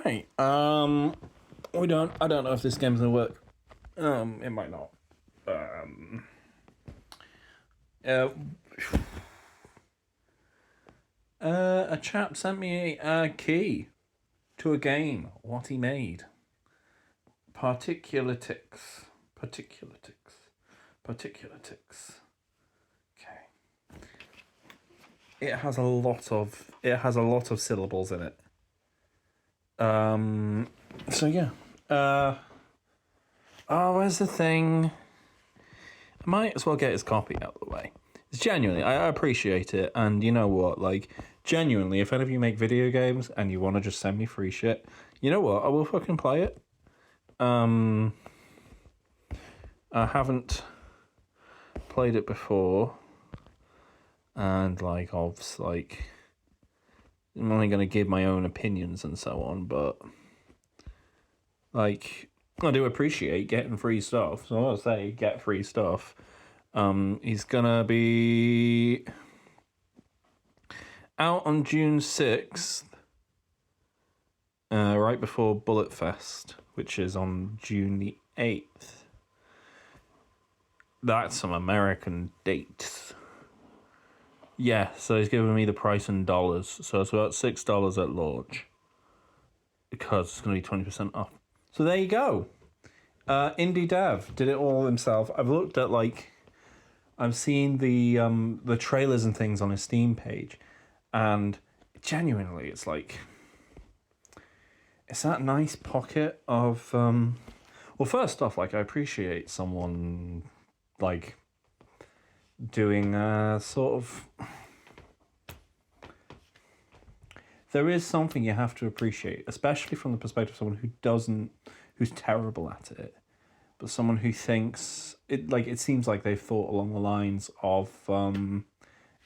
Right. I don't know if this game's gonna work. It might not. A chap sent me a key to a game. What he made. Particulitix. Okay. It has a lot of syllables in it. So yeah. Where's the thing? I might as well get his copy out of the way. It's genuinely, I appreciate it, and you know what, like, genuinely, if any of you make video games and you want to just send me free shit, you know what, I will fucking play it. I haven't played it before, and like, obviously, like, I'm only going to give my own opinions and so on, but like, I do appreciate getting free stuff, so I'll say get free stuff. He's gonna be out on June 6th, right before Bullet Fest, which is on June the 8th. That's some American dates. Yeah, so he's giving me the price in dollars, so it's about $6 at launch, because it's going to be 20% off. So there you go. Indie Dev did it all himself. I've looked at, like, I've seen the trailers and things on his Steam page, and genuinely, it's like, it's that nice pocket of, well, first off, like, I appreciate someone, like, doing sort of, there is something you have to appreciate, especially from the perspective of someone who's terrible at it, but someone who thinks it, like, it seems like they've thought along the lines of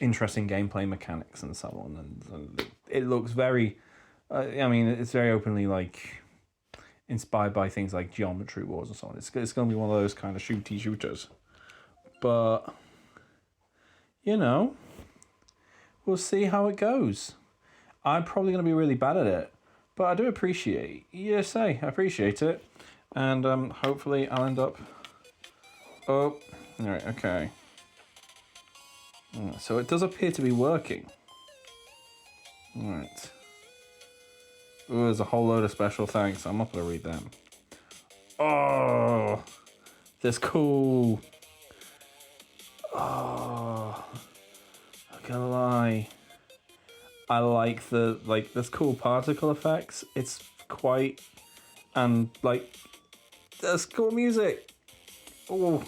interesting gameplay mechanics and so on, and it looks very, I mean, it's very openly, like, inspired by things like Geometry Wars and so on. It's going to be one of those kind of shooters, but you know, we'll see how it goes. I'm probably going to be really bad at it, but I do appreciate I appreciate it, and hopefully I'll end up. Oh, all right, okay. So it does appear to be working. All right. Ooh, there's a whole load of special thanks. I'm not going to read them. Oh, that's cool. Oh, I'm gonna lie. I like there's cool particle effects. It's quite, and like, there's cool music. Oh,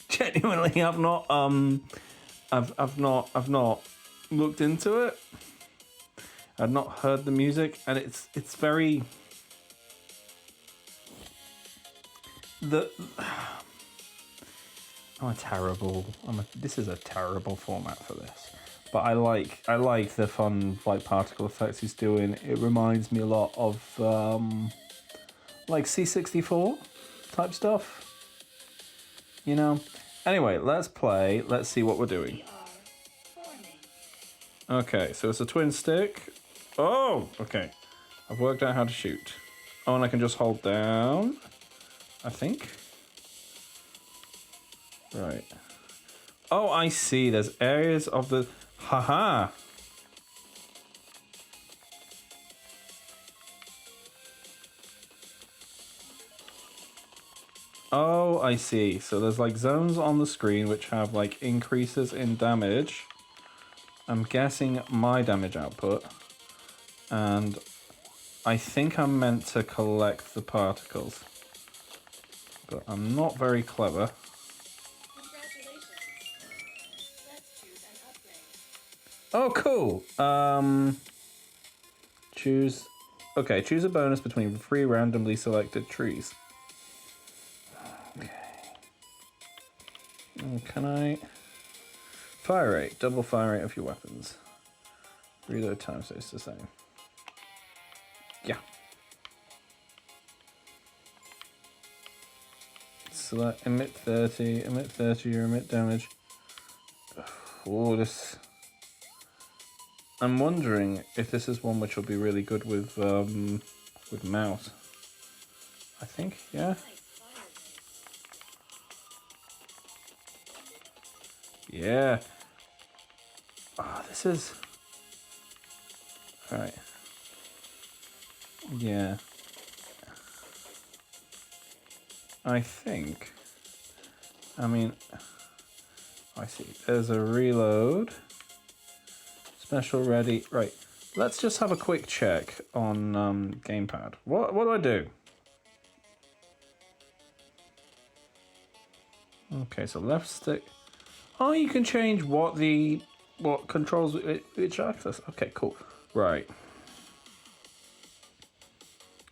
genuinely, I've not looked into it. I've not heard the music, and it's very this is a terrible format for this. But I like the fun, like, particle effects he's doing. It reminds me a lot of like C64 type stuff. You know? Anyway, let's play. Let's see what we're doing. Okay, so it's a twin stick. Oh, okay. I've worked out how to shoot. Oh, and I can just hold down, I think. Right. Oh, I see. There's areas of the... Haha. Oh, I see. So there's, like, zones on the screen which have, like, increases in damage. I'm guessing my damage output. And I think I'm meant to collect the particles. But I'm not very clever. Oh, cool. Choose a bonus between 3 randomly selected trees. Okay. Can I... Fire rate. Double fire rate of your weapons. Reload time stays the same. Yeah. Select emit 30, your emit damage. Oh, this... I'm wondering if this is one which will be really good with with mouse. I think, yeah. Yeah. Oh, this is... Alright. Yeah. I think... I mean... I see. There's a reload. Special ready. Right. Let's just have a quick check on gamepad. What do I do? Okay, so left stick. Oh, you can change what controls which access. Okay, cool. Right.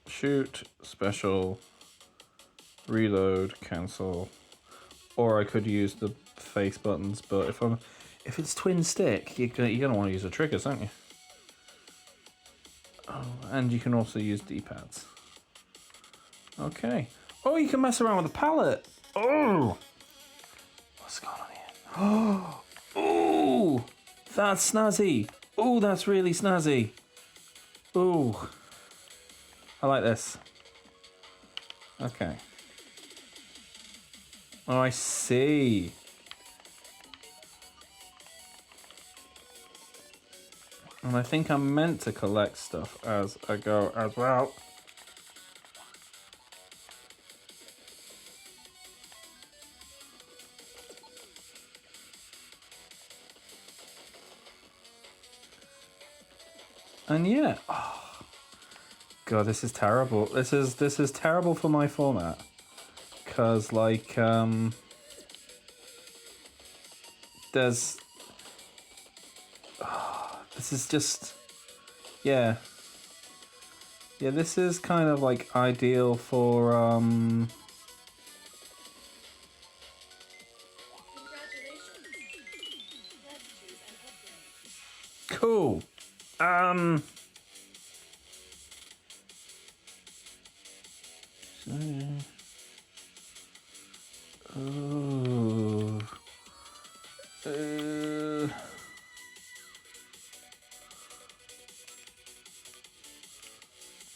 Shoot, special, reload, cancel. Or I could use the face buttons, but if it's twin stick, you're gonna want to use the triggers, aren't you? Oh, and you can also use D-pads. Okay. Oh, you can mess around with the palette. Oh, what's going on here? Oh, that's snazzy. Oh, that's really snazzy. Oh, I like this. Okay. Oh, I see. And I think I'm meant to collect stuff as I go as well. And yeah, oh, God, this is terrible. This is terrible for my format, cause like there's this is just yeah. This is kind of like ideal for cool. Oh.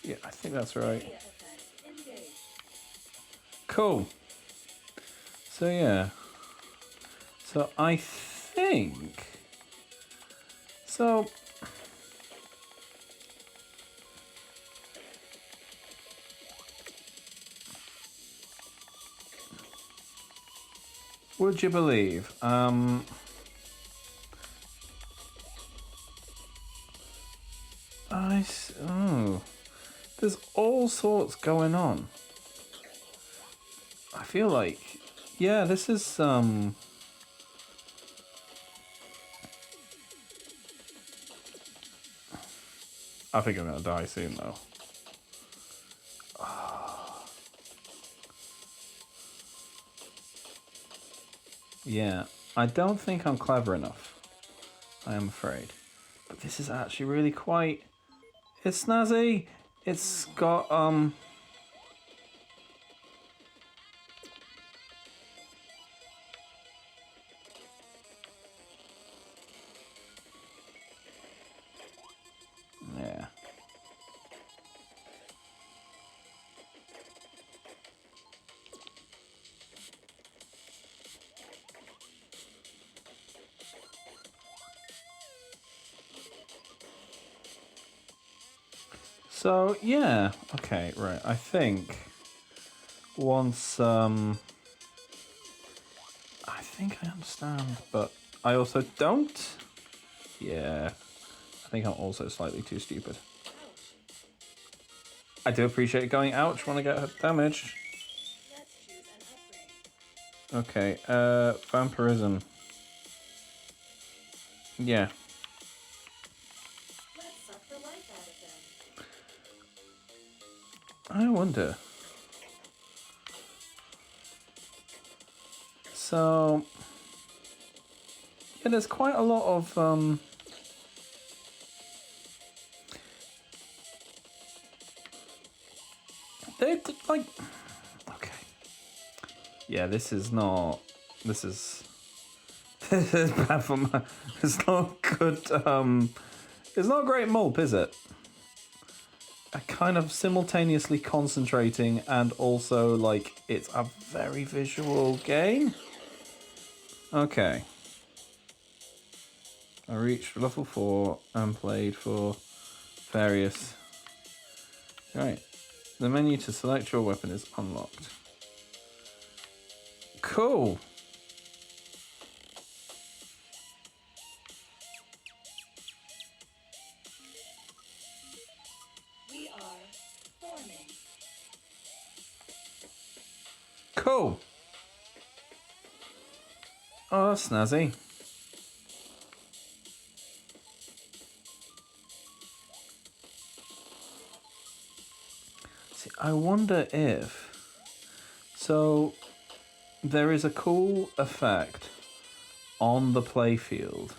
Yeah, I think that's right. Cool. So yeah. So I think so. Would you believe? There's all sorts going on. I feel like, yeah, this is I think I'm gonna die soon though. Yeah, I don't think I'm clever enough. I am afraid. But this is actually really quite... It's snazzy. It's got, yeah. So, yeah. Okay, right. I think once, I think I understand, but I also don't. Yeah. I think I'm also slightly too stupid. I do appreciate going ouch when I get damaged. Okay, vampirism. Yeah. I wonder. So, yeah, there's quite a lot of they like. Okay. Yeah, this is not. This is. This is bad for my. It's not good. It's not a great mulp, is it? I kind of simultaneously concentrating and also like it's a very visual game. Okay. I reached level 4 and played for various... Right. The menu to select your weapon is unlocked. Cool. We are forming. Cool. Oh, that's snazzy. See, I wonder if... So, there is a cool effect on the playfield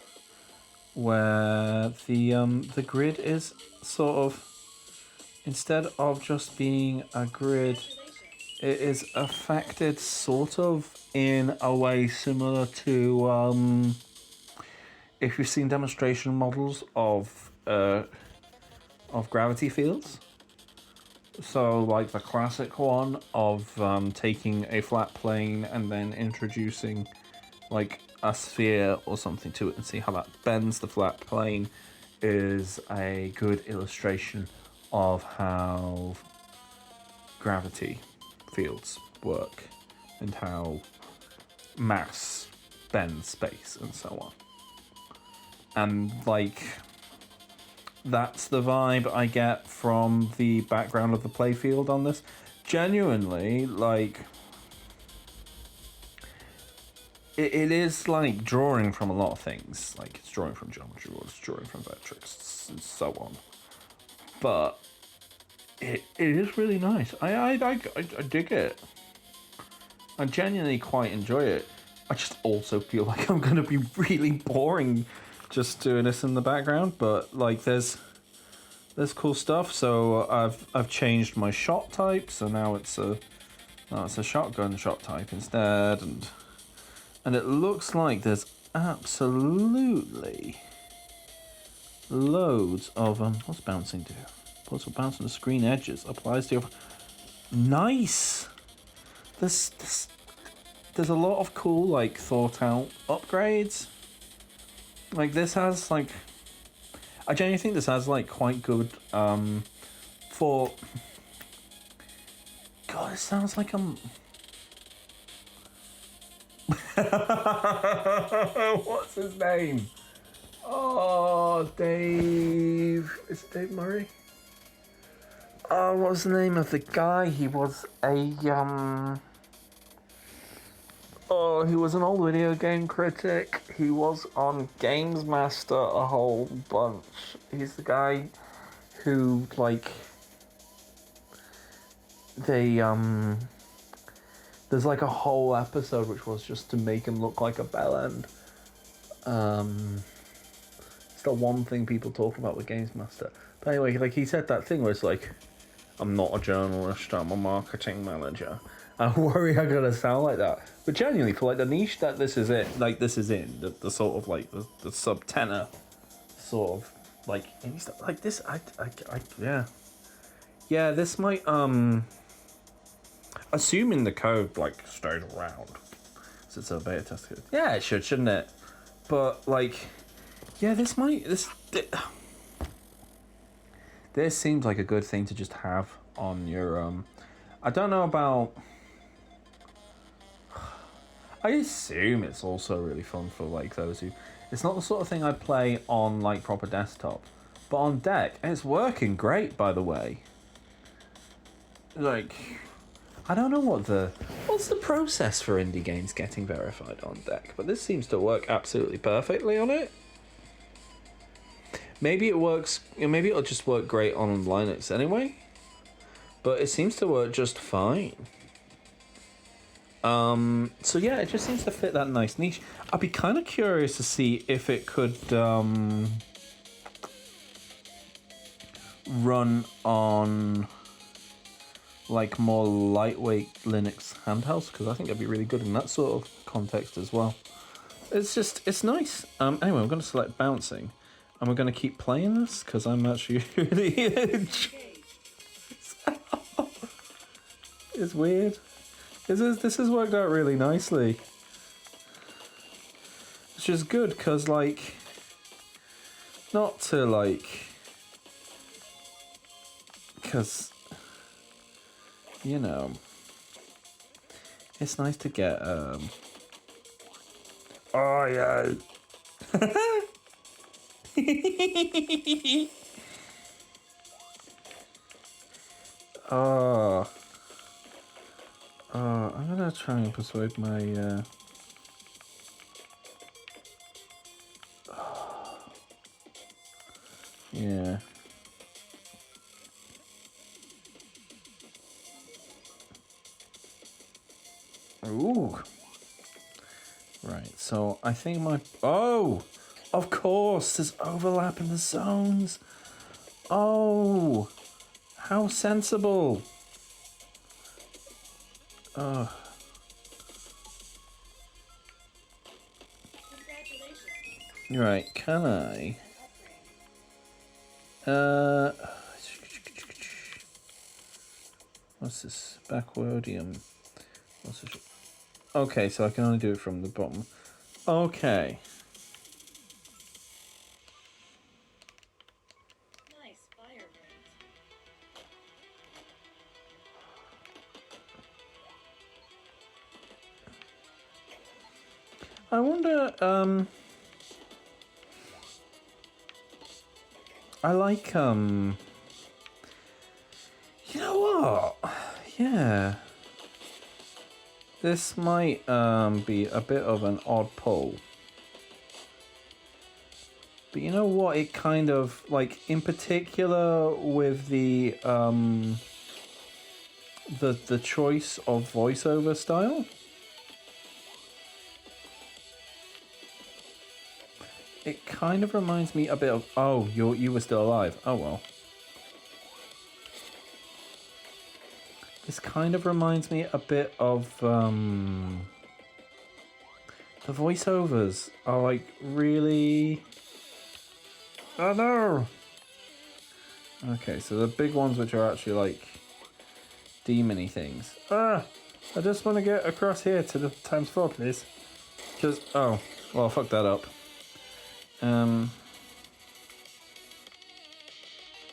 where the grid is sort of, instead of just being a grid, it is affected sort of in a way similar to if you've seen demonstration models of gravity fields. So like the classic one of taking a flat plane and then introducing like a sphere or something to it and see how that bends the flat plane is a good illustration of how gravity fields work and how mass bends space and so on. And like that's the vibe I get from the background of the playfield on this. Genuinely, like it is like drawing from a lot of things. Like it's drawing from geometry boards, it's drawing from Vectrix and so on. But it is really nice. I dig it. I genuinely quite enjoy it. I just also feel like I'm gonna be really boring just doing this in the background, but like there's cool stuff. So I've changed my shot type, so now it's a shotgun shot type instead, and it looks like there's absolutely loads of what's bouncing do? Plus bounce on the screen edges applies to your nice. There's a lot of cool like thought out upgrades. Like this has like, I genuinely think this has like quite good for. God, it sounds like I'm. What's his name? Oh, Dave. Is it Dave Murray? Oh, what's the name of the guy? He was a Oh, he was an old video game critic. He was on Games Master a whole bunch. He's the guy who, like, they, there's like a whole episode which was just to make him look like a bellend. It's the one thing people talk about with Games Master. But anyway, like, he said that thing where it's like, I'm not a journalist, I'm a marketing manager. I worry I'm gonna sound like that. But genuinely, for like the niche that this is it, like this is in, the sort of like the sub-tenor sort of like indie stuff. Like this, I yeah. Yeah, this might, assuming the code like stays around, so it's a beta test code. Yeah, it should, shouldn't it? But like, yeah, this seems like a good thing to just have on your, I don't know about, I assume it's also really fun for like those who, it's not the sort of thing I'd play on like proper desktop, but on deck, and it's working great, by the way. Like, I don't know what's the process for indie games getting verified on deck, but this seems to work absolutely perfectly on it. Maybe it works, maybe it'll just work great on Linux anyway, but it seems to work just fine. So yeah, it just seems to fit that nice niche. I'd be kind of curious to see if it could run on like more lightweight Linux handhelds, because I think it'd be really good in that sort of context as well. It's nice. Anyway, I'm going to select bouncing, and we're going to keep playing this because I'm actually really is weird. This has worked out really nicely. Which is good, because, like, not to, like, because, you know, it's nice to get, oh, yeah. Oh. Oh, I'm gonna try and persuade my, yeah. Ooh. Right, so I think my... Oh! Of course, there's overlap in the zones. Oh! How sensible. Oh. Congratulations. Right, can I? What's this? Backwardium. What's this? Okay, so I can only do it from the bottom. Okay. Nice fire rate. I wonder, I like, you know what? Yeah. This might, be a bit of an odd pull. But you know what? It kind of, like, in particular with the choice of voiceover style. It kind of reminds me a bit of... Oh, you were still alive. Oh, well. This kind of reminds me a bit of... The voiceovers are, like, really... Oh, no! Okay, so the big ones which are actually, like, demon-y things. Ah! I just want to get across here to the ×4, please. Because... Oh. Well, fuck that up.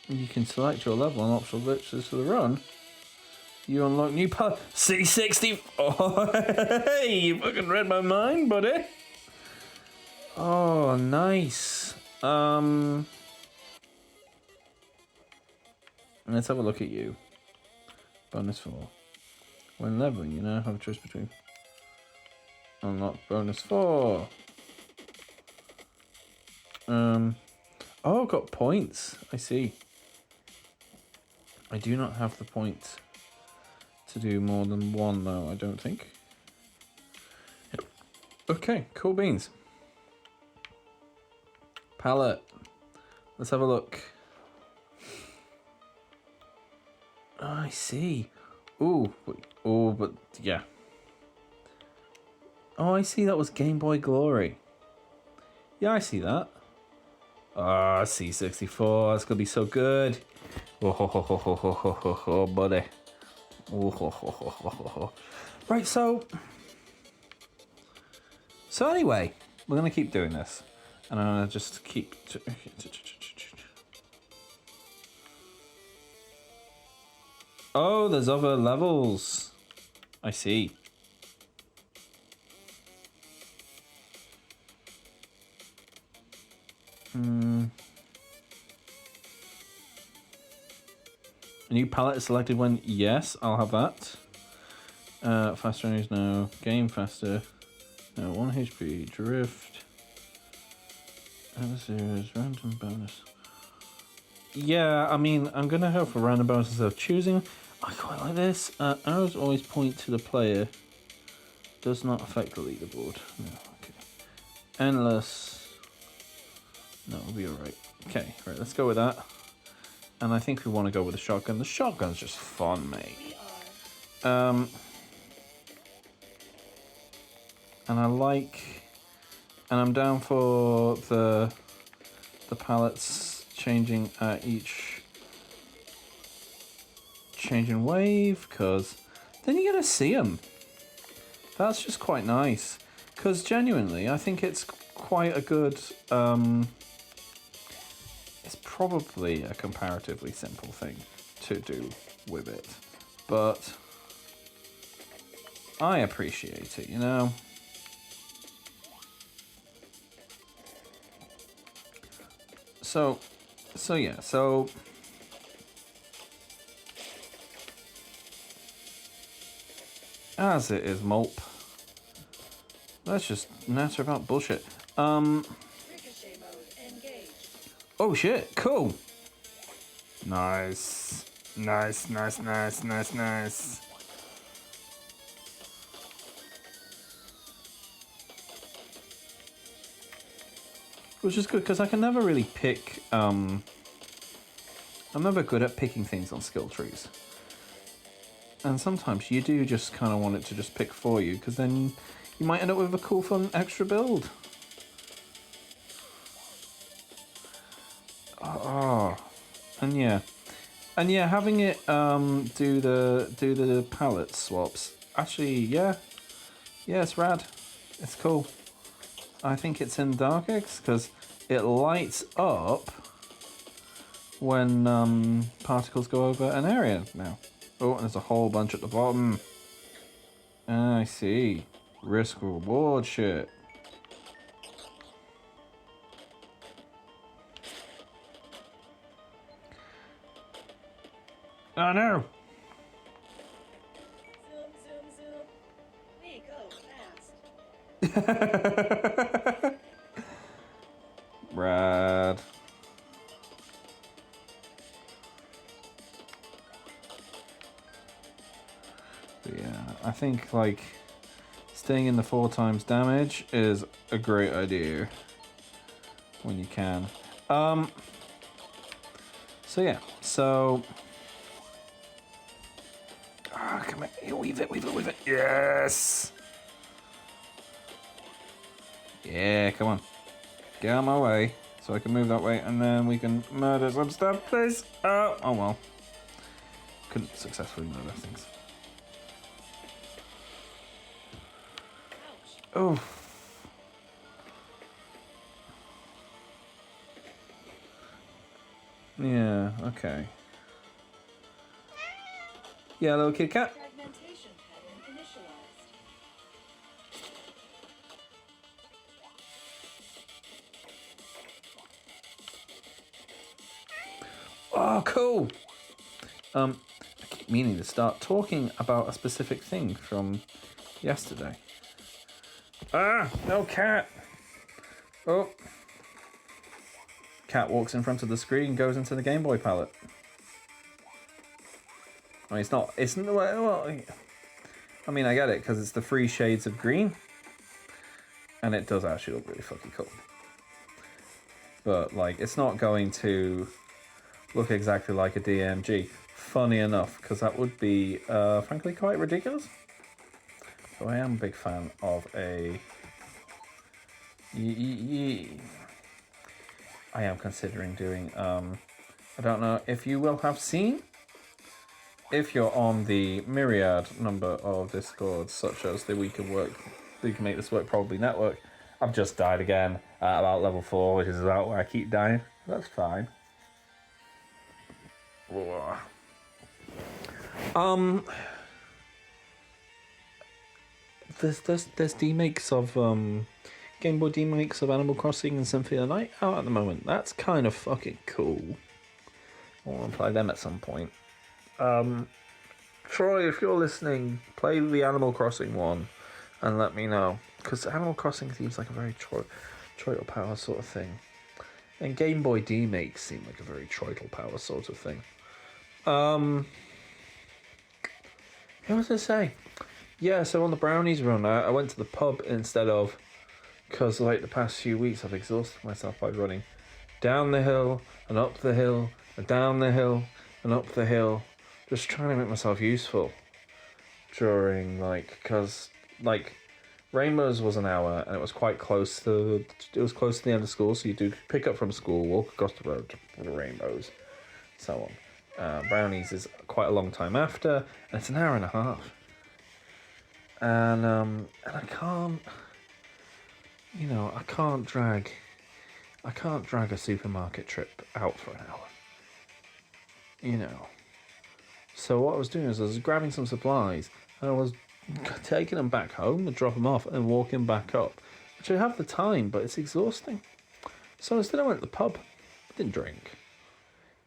You can select your level and optional glitches for the run. You unlock new power. C60. Oh, hey, you fucking read my mind, buddy. Oh, nice. Let's have a look at you. Bonus 4. When leveling, you now have a choice between unlock bonus 4. Oh, got points. I see. I do not have the points to do more than one, though, I don't think. Yep. Okay, cool beans. Palette. Let's have a look. Oh, I see. Ooh, but yeah. Oh, I see. That was Game Boy Glory. Yeah, I see that. Ah, C64. That's gonna be so good. Oh, buddy. Right, so anyway, we're gonna keep doing this, and I'm gonna just keep. Oh, there's other levels. I see. A new palette is selected when yes, I'll have that. Faster enemies now. Game faster. No, 1 HP. Drift. Other series. Random bonus. Yeah, I mean, I'm going to go for random bonuses of choosing. I quite like this. Arrows always point to the player. Does not affect the leaderboard. No, okay. Endless. No, we'll be alright. Okay, right, let's go with that. And I think we want to go with the shotgun. The shotgun's just fun, mate. And I like... And I'm down for the palettes changing at each changing wave, because then you get to see them. That's just quite nice. Because genuinely, I think it's quite a good... it's probably a comparatively simple thing to do with it. But I appreciate it, you know? So yeah, so... As it is, Mulp. Let's just natter about bullshit. Ricochet mode engaged. Oh shit, cool. Nice. Nice. Which is good, because I can never really pick, I'm never good at picking things on skill trees. And sometimes you do just kind of want it to just pick for you, because then you might end up with a cool, fun, extra build. Oh, and yeah, having it do the palette swaps. Actually, yeah, it's rad. It's cool. I think it's in Dark-X because it lights up when particles go over an area now. Oh, and there's a whole bunch at the bottom. I see. Risk reward shit. Oh no! Zoom. We go fast. Rad. But yeah, I think like staying in the 4 times damage is a great idea when you can. So yeah, so come on, weave it. Yes. Yeah, come on. Get out of my way so I can move that way, and then we can murder some stuff, please. Oh well. Couldn't successfully murder things. Oh. Yeah, okay. Yeah, little kitty cat. Fragmentation pattern initialized. Oh, cool. I keep meaning to start talking about a specific thing from yesterday. Ah, no cat. Oh. Cat walks in front of the screen, goes into the Game Boy palette. I mean, it's not, well, I mean, I get it, because it's the 3 shades of green. And it does actually look really fucking cool. But, like, it's not going to look exactly like a DMG. Funny enough, because that would be, frankly, quite ridiculous. So I am a big fan of a... I am considering doing, I don't know if you will have seen, if you're on the myriad number of Discords, such as the We Can Make This Work Probably Network. I've just died again at about level 4, which is about where I keep dying. That's fine. There's demakes of Game Boy demakes of Animal Crossing and Symphony of the Night out at the moment. That's kind of fucking cool. I want to play them at some point. Troy, if you're listening, play the Animal Crossing one and let me know. Because Animal Crossing seems like a very Troital Power sort of thing. And Game Boy demakes seem like a very Troital Power sort of thing. What was I say? Yeah, so on the brownies run, I went to the pub instead of... Because like the past few weeks I've exhausted myself by running down the hill and up the hill and down the hill and up the hill, just trying to make myself useful during because Rainbows was an hour and it was quite close to the end of school, so you do pick up from school, walk across the road to the Rainbows, so on. Brownies is quite a long time after, and it's an hour and a half. and I can't, I can't drag a supermarket trip out for an hour. So what I was doing is I was grabbing some supplies and I was taking them back home and dropping them off and walking back up, which I have the time, but it's exhausting. So instead I went to the pub, didn't drink,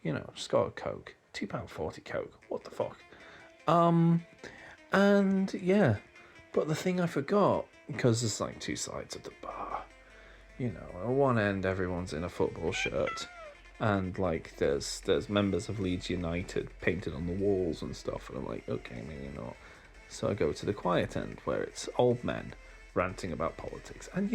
just got a Coke, £2.40 Coke, what the fuck. And yeah, but the thing I forgot, because there's like two sides of the bar, at one end everyone's in a football shirt, and like there's members of Leeds United painted on the walls and stuff, and I'm like, okay, maybe not. So I go to the quiet end where it's old men ranting about politics, and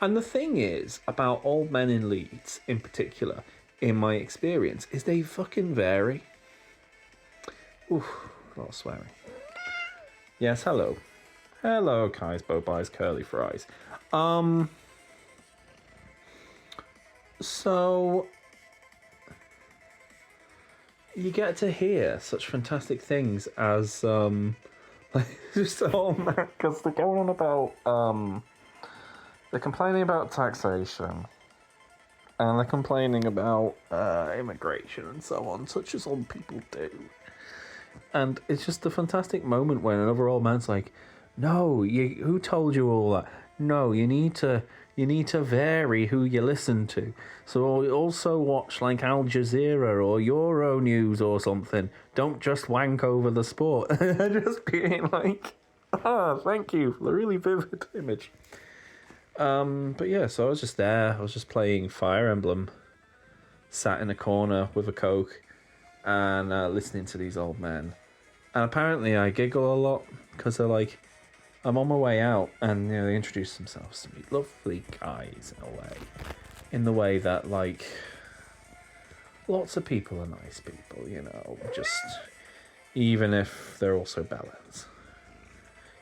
and the thing is about old men in Leeds in particular, in my experience, is they fucking vary. Oof, a lot of swearing. Yes, hello Kai's Bobi's curly fries. So you get to hear such fantastic things as like just because they're going on about they're complaining about taxation and they're complaining about immigration and so on, such as old people do. And it's just a fantastic moment when another old man's like, "No, who told you all that? No, you need to vary who you listen to. So also watch like Al Jazeera or Euronews or something. Don't just wank over the sport." Just being like, thank you for the really vivid image. But yeah, so I was just there. I was just playing Fire Emblem, sat in a corner with a Coke, and listening to these old men. And apparently I giggle a lot because they're like, I'm on my way out, and they introduce themselves to me, lovely guys in the way that like lots of people are nice people, just even if they're also bellends.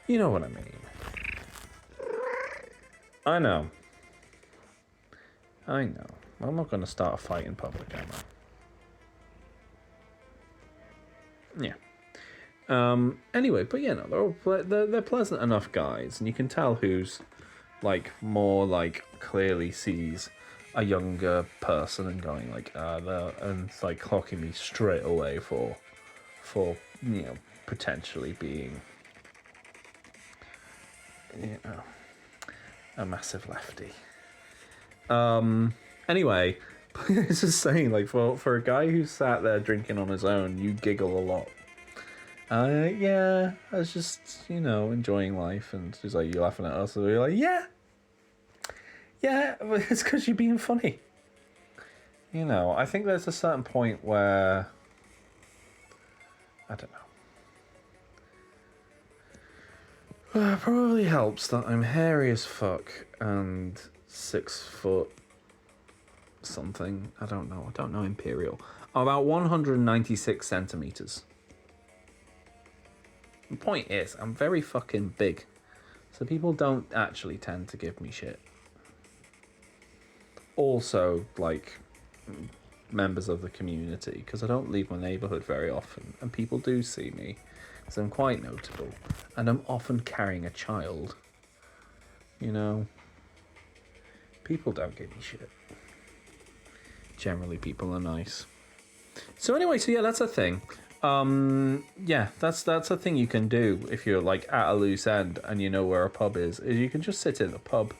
You know what I mean? I know. I'm not going to start a fight in public, am I? Yeah. Anyway, but they're pleasant enough guys, and you can tell who's like more like clearly sees a younger person and going like and it's like clocking me straight away for potentially being a massive lefty. Anyway, it's just saying, like, for a guy who's sat there drinking on his own, you giggle a lot. I was just, enjoying life, and she's like, "You laughing at us?" And we're like, yeah, it's because you're being funny. I think there's a certain point where, I don't know. It probably helps that I'm hairy as fuck and 6 foot something. I don't know imperial. About 196 centimeters. The point is, I'm very fucking big, so people don't actually tend to give me shit. Also, like, members of the community, because I don't leave my neighbourhood very often, and people do see me, because I'm quite notable, and I'm often carrying a child. People don't give me shit. Generally, people are nice. So anyway, that's a thing. That's a thing you can do if you're like at a loose end and you know where a pub is you can just sit in a pub.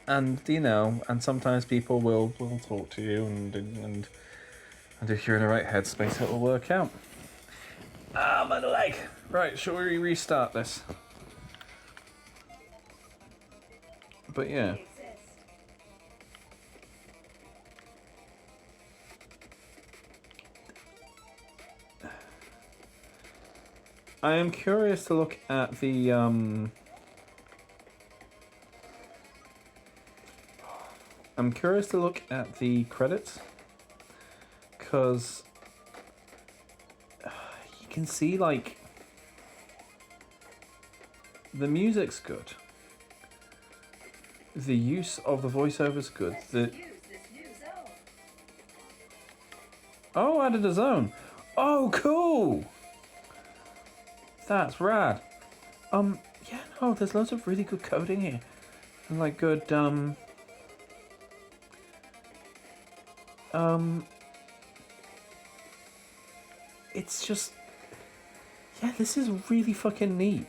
And and sometimes people will talk to you and if you're in the right headspace it will work out. My leg. Right, shall we restart this? But yeah. I am curious to look at the I'm curious to look at the credits, because you can see like the music's good, the use of the voiceover's good. Added a zone. Oh, cool. That's rad. Yeah, no, there's loads of really good coding here. And like good, it's just, yeah, this is really fucking neat.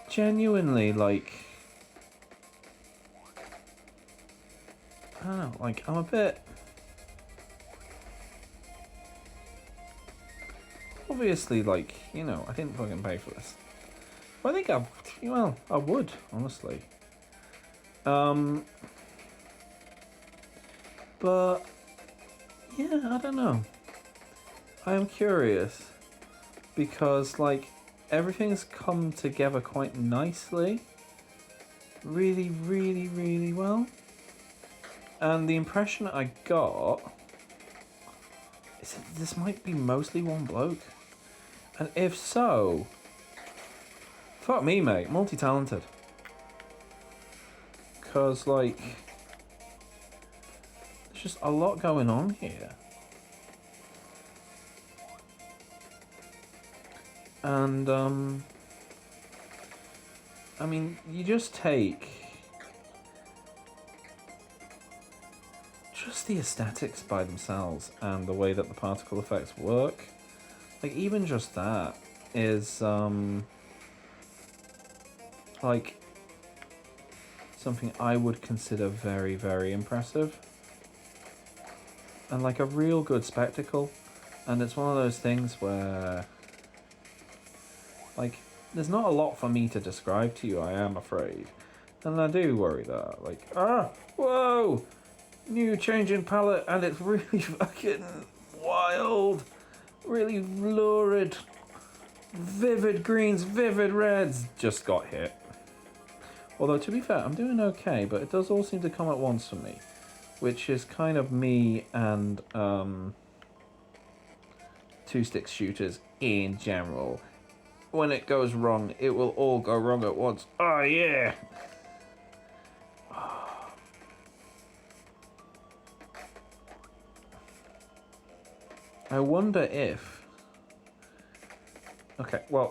Genuinely, like, I don't know, like, I'm a bit, obviously, like, you know, I didn't fucking pay for this. But I think I would, honestly. But, yeah, I don't know. I am curious because, like, everything's come together quite nicely. Really, really, really well. And the impression I got is that this might be mostly one bloke. And if so, fuck me, mate, multi-talented. Because, like, there's just a lot going on here. And, I mean, you just take just the aesthetics by themselves and the way that the particle effects work. Like, even just that is, like, something I would consider very, very impressive. And, like, a real good spectacle. And it's one of those things where, like, there's not a lot for me to describe to you, I am afraid. And I do worry that, like, whoa! New change in palette, and it's really fucking wild. Really lurid. Vivid greens, vivid reds. Just got hit. Although, to be fair, I'm doing okay, but it does all seem to come at once for me. Which is kind of me and, two-stick shooters in general. When it goes wrong, it will all go wrong at once. Oh, yeah! I wonder if...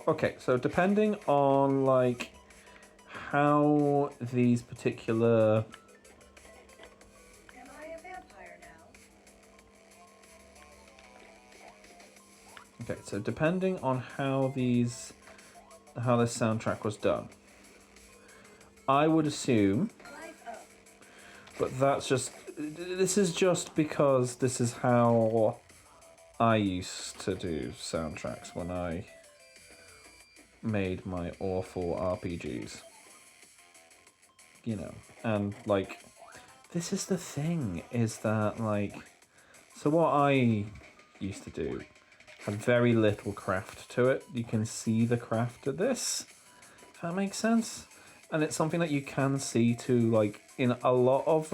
Okay, so depending on, like, how these particular... Am I a vampire now? Okay, so depending on how this soundtrack was done, I would assume... Life up. But that's just... This is just because this is how I used to do soundtracks when I made my awful RPGs. You know, and, like, this is the thing, is that, like... So what I used to do had very little craft to it. You can see the craft of this, if that makes sense. And it's something that you can see too, like, in a lot of,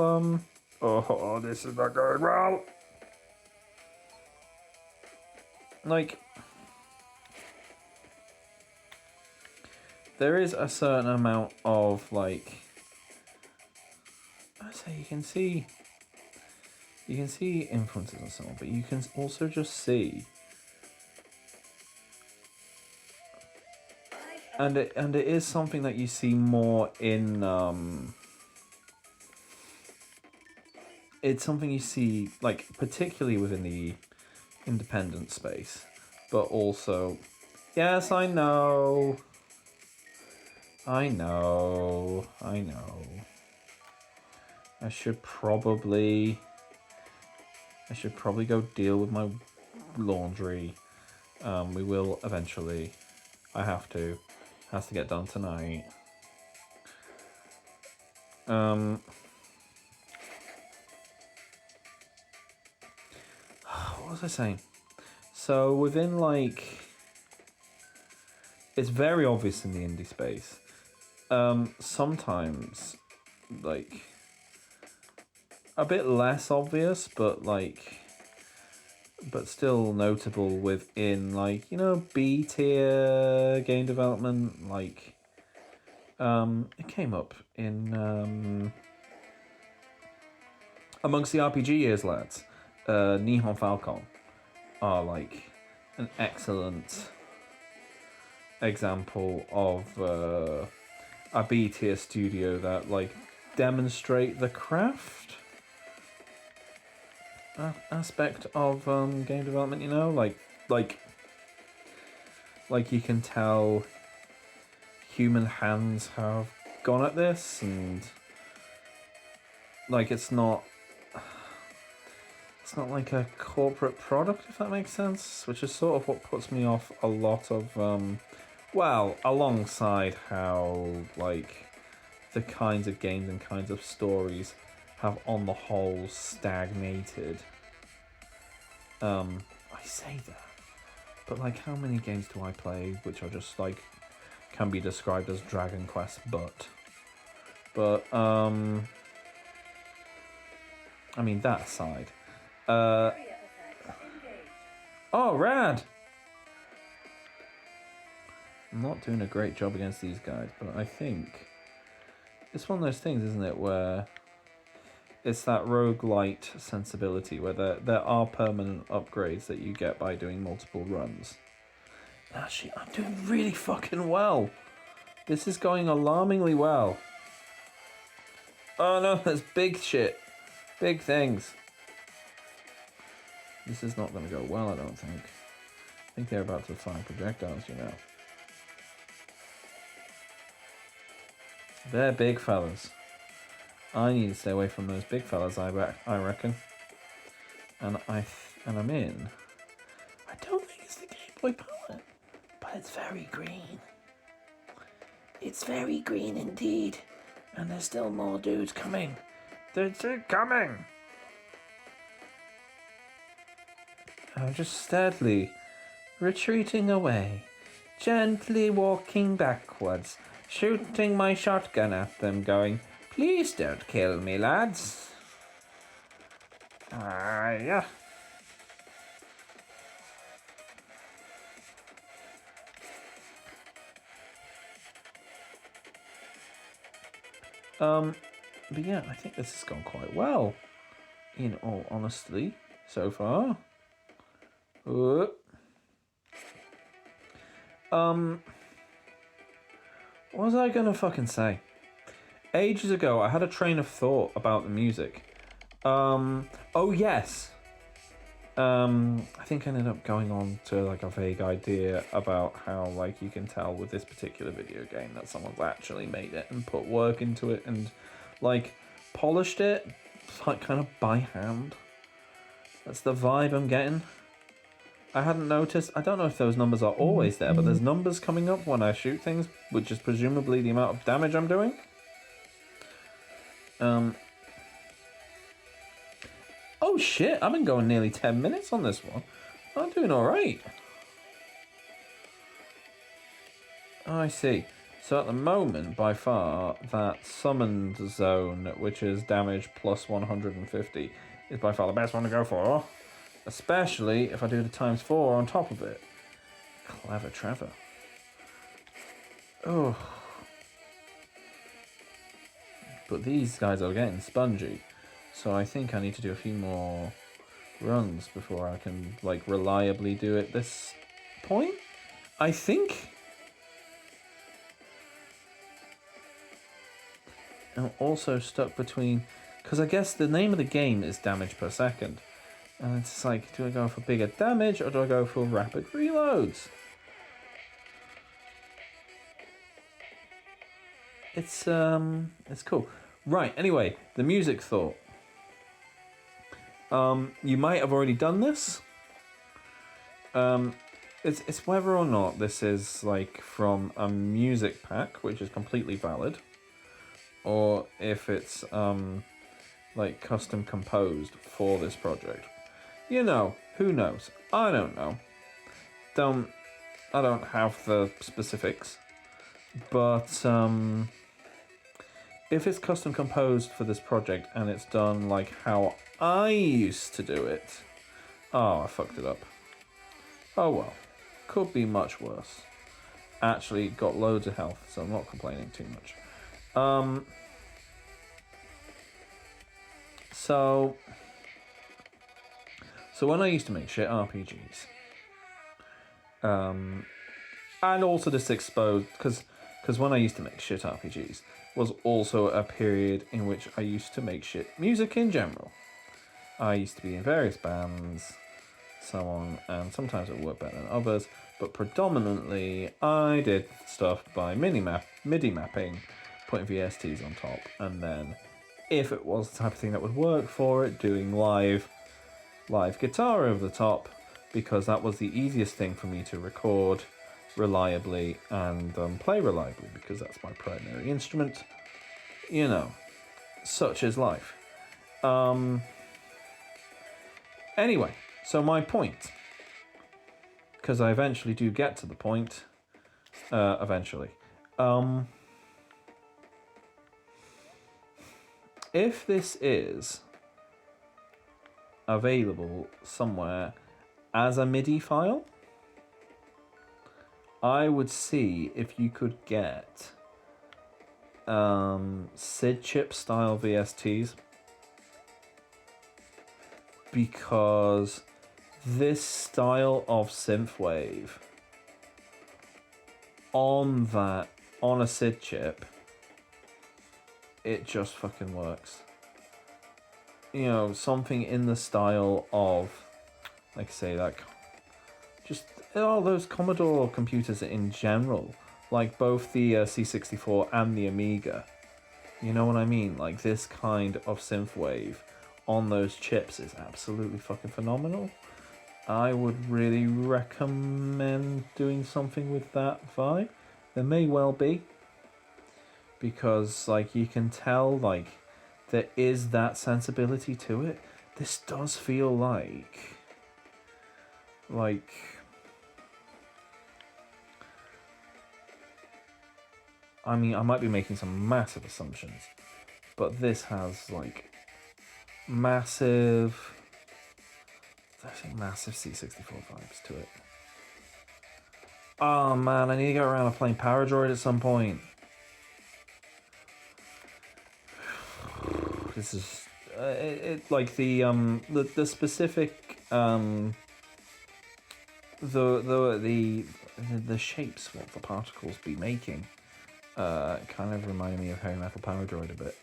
Oh, this is not going well! Like... There is a certain amount of, like... I say you can see influences and so on, but you can also just see... And it is something that you see more in it's something you see, like, particularly within the independent space, but also, yes, I know. I should probably go deal with my laundry. We will eventually. I have to. Has to get done tonight. What was I saying? So within, like, it's very obvious in the indie space. Sometimes, like, a bit less obvious, but, like, but still notable within, like, you know, B tier game development. Like, it came up in amongst the RPG years, lads. Nihon Falcon are, like, an excellent example of a B-tier studio that like demonstrate the craft aspect of game development. You know, like you can tell human hands have gone at this, and like it's not like a corporate product, if that makes sense, which is sort of what puts me off a lot of well, alongside how like the kinds of games and kinds of stories have on the whole stagnated. I say that, but like how many games do I play which are just like can be described as Dragon Quest but I mean, that aside, Area effects engaged. oh, rad! I'm not doing a great job against these guys, but I think it's one of those things, isn't it, where it's that roguelite sensibility where there are permanent upgrades that you get by doing multiple runs. Actually, I'm doing really fucking well. This is going alarmingly well. Oh no, there's big shit. Big things. This is not going to go well, I don't think. I think they're about to fire projectiles, you know. They're big fellas. I need to stay away from those big fellas, I reckon. And I'm in. I don't think it's the Game Boy palette, but it's very green. It's very green indeed. And there's still more dudes coming. They're still coming. I'm just steadily retreating away, gently walking backwards, shooting my shotgun at them, going, "Please don't kill me, lads." Yeah. But yeah, I think this has gone quite well, in all honesty, so far. What was I gonna fucking say? Ages ago, I had a train of thought about the music. Oh yes. I think I ended up going on to like a vague idea about how like you can tell with this particular video game that someone's actually made it and put work into it and like polished it like kind of by hand. That's the vibe I'm getting. I hadn't noticed. I don't know if those numbers are always there, but there's numbers coming up when I shoot things, which is presumably the amount of damage I'm doing. Oh shit, I've been going nearly 10 minutes on this one. I'm doing alright. Oh, I see. So at the moment, by far, that summoned zone, which is damage plus 150, is by far the best one to go for. Especially if I do the ×4 on top of it. Clever Trevor. Oh. But these guys are getting spongy. So I think I need to do a few more runs before I can like reliably do it this point. I think. I'm also stuck between, because I guess the name of the game is damage per second. And it's like, do I go for bigger damage or do I go for rapid reloads? It's cool. Right, anyway, the music thought. You might have already done this. It's whether or not this is like from a music pack, which is completely valid, or if it's like custom composed for this project. You know, who knows? I don't know. I don't have the specifics, but if it's custom composed for this project and it's done like how I used to do it, oh, I fucked it up. Oh well, could be much worse. Actually, got loads of health, so I'm not complaining too much. So when I used to make shit RPGs, And also this exposed, because when I used to make shit RPGs, was also a period in which I used to make shit music in general. I used to be in various bands, so on, and sometimes it worked better than others, but predominantly I did stuff by MIDI mapping, putting VSTs on top, and then if it was the type of thing that would work for it, doing live guitar over the top, because that was the easiest thing for me to record reliably and play reliably, because that's my primary instrument. You know, such is life. Anyway, so my point, because I eventually do get to the point, eventually. If this is available somewhere as a MIDI file, I would see if you could get SID chip style VSTs, because this style of synthwave on a SID chip, it just fucking works. You know, something in the style of, like I say, that just all those Commodore computers in general, like both the C64 and the Amiga. You know what I mean? Like this kind of synthwave on those chips is absolutely fucking phenomenal. I would really recommend doing something with that vibe. There may well be, because like you can tell, like there is that sensibility to it. This does feel like I mean, I might be making some massive assumptions, but this has like massive C64 vibes to it. Oh man, I need to get around to playing Paradroid at some point. This is it like the specific the shapes what the particles be making kind of remind me of Heavy Metal Paradroid a bit.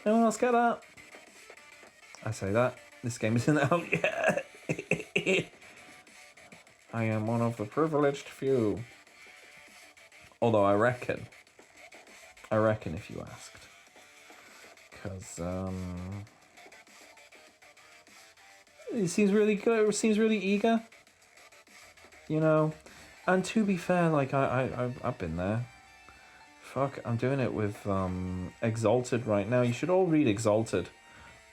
Anyone else get that? I say that. This game isn't out yet. I am one of the privileged few. Although I reckon if you asked. Because it seems really good. It seems really eager. You know? And to be fair, like I've been there. Fuck, I'm doing it with Exalted right now. You should all read Exalted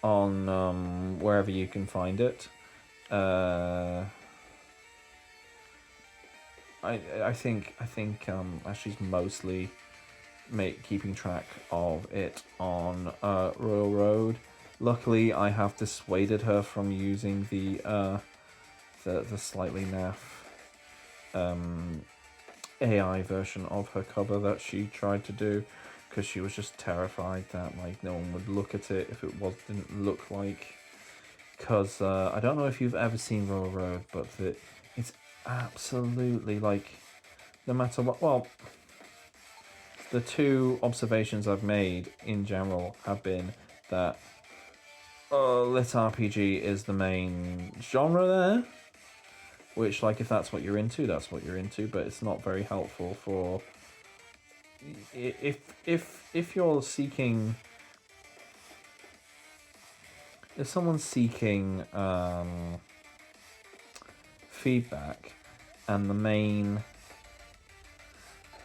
on wherever you can find it. I think Ashley's mostly keeping track of it on Royal Road. Luckily, I have dissuaded her from using the slightly naff AI version of her cover that she tried to do, because she was just terrified that like no one would look at it if it didn't look like. Because I don't know if you've ever seen Royal Road, but it's absolutely like, no matter what. Well, the two observations I've made in general have been that lit RPG is the main genre there, which, like, if that's what you're into, that's what you're into, but it's not very helpful for if you're seeking, if someone's seeking feedback, and the main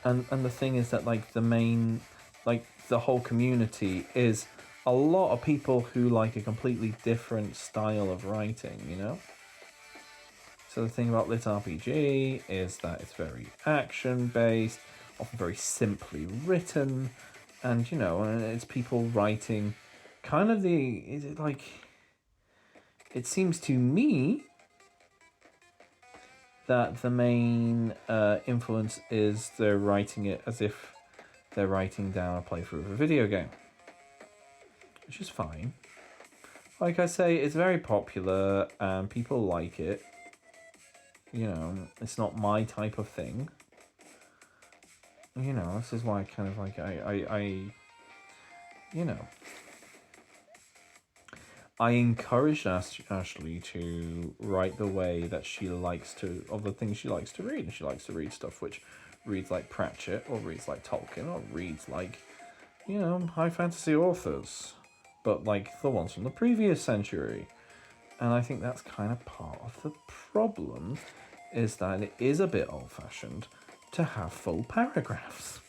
and the thing is that like the main, like the whole community is a lot of people who like a completely different style of writing, you know? So the thing about lit RPG is that it's very action based, often very simply written, and you know, and it's people writing kind of it seems to me that the main influence is they're writing it as if they're writing down a playthrough of a video game, which is fine. Like I say, it's very popular and people like it. You know, it's not my type of thing. You know, this is why kind of like I you know, I encouraged Ashley to write the way that she likes to, of the things she likes to read. And she likes to read stuff which reads like Pratchett, or reads like Tolkien, or reads like, you know, high fantasy authors, but like the ones from the previous century. And I think that's kind of part of the problem, is that it is a bit old-fashioned to have full paragraphs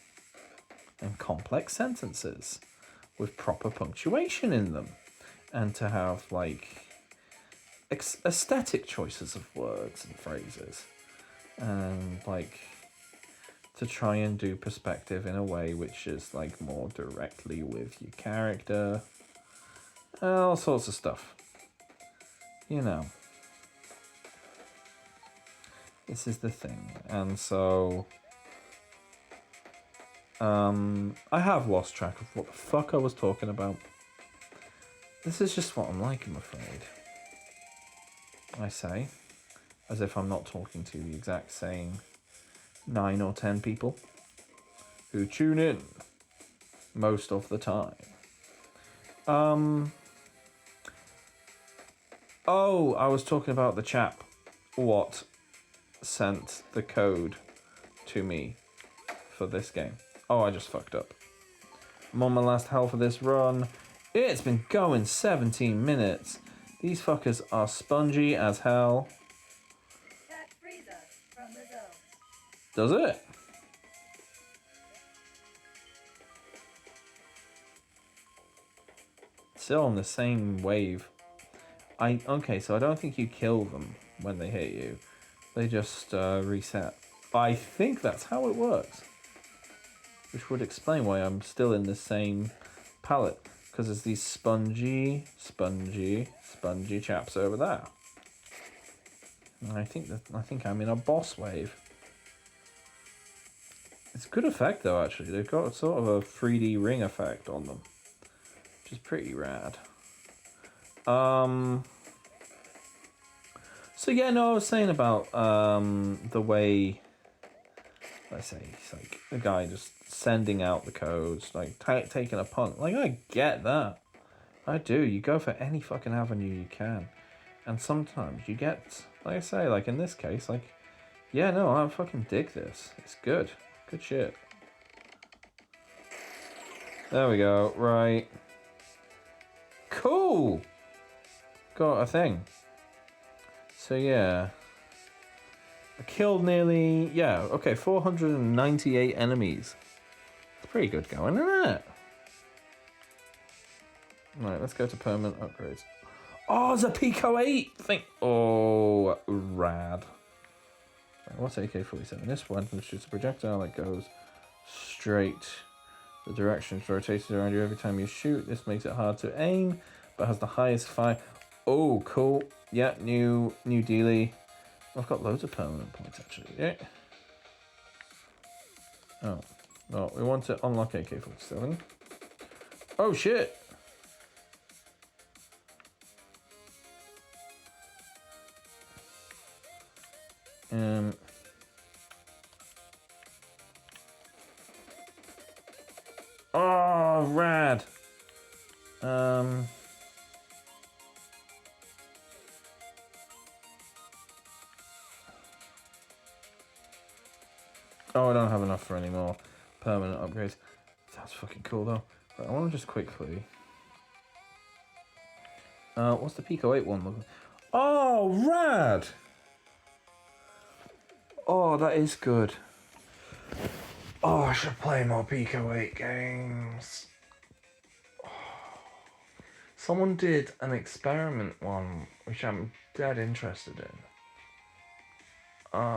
and complex sentences with proper punctuation in them, and to have like aesthetic choices of words and phrases, and like to try and do perspective in a way which is like more directly with your character, all sorts of stuff. You know, this is the thing. And so I have lost track of what the fuck I was talking about. This is just what I'm like, I'm afraid. I say, as if I'm not talking to the exact same 9 or 10 people who tune in most of the time. Oh, I was talking about the chap what sent the code to me for this game. Oh, I just fucked up. I'm on my last hell for this run. It's been going 17 minutes. These fuckers are spongy as hell. That frees us from the zone. Does it? Still on the same wave. Okay, so I don't think you kill them when they hit you. They just reset. I think that's how it works. Which would explain why I'm still in the same palette. Because there's these spongy chaps over there. And I think I'm in a boss wave. It's a good effect though, actually. They've got sort of a 3D ring effect on them, which is pretty rad. So yeah, no, I was saying about the way, let's say, it's like a guy just sending out the codes, like taking a punt. Like, I get that. I do. You go for any fucking avenue you can. And sometimes you get, like I say, like in this case, like, yeah, no, I fucking dig this. It's good. Good shit. There we go. Right. Cool. Got a thing. So yeah. I killed nearly, 498 enemies. It's pretty good going, isn't it? Right, let's go to permanent upgrades. Oh, it's a Pico 8 thing. Oh, rad. Right, what's AK-47? This weapon shoots a projectile that goes straight. The direction is rotated around you every time you shoot. This makes it hard to aim, but has the highest fire. Oh, cool. Yeah, new dealie. I've got loads of permanent points, actually. Yeah. Oh. Well, we want to unlock AK-47. Oh, shit. Oh, rad. Oh, I don't have enough for any more permanent upgrades. That's fucking cool, though. Right, I want to just quickly... what's the Pico 8 one looking? Oh, rad! Oh, that is good. Oh, I should play more Pico 8 games. Someone did an experiment one, which I'm dead interested in.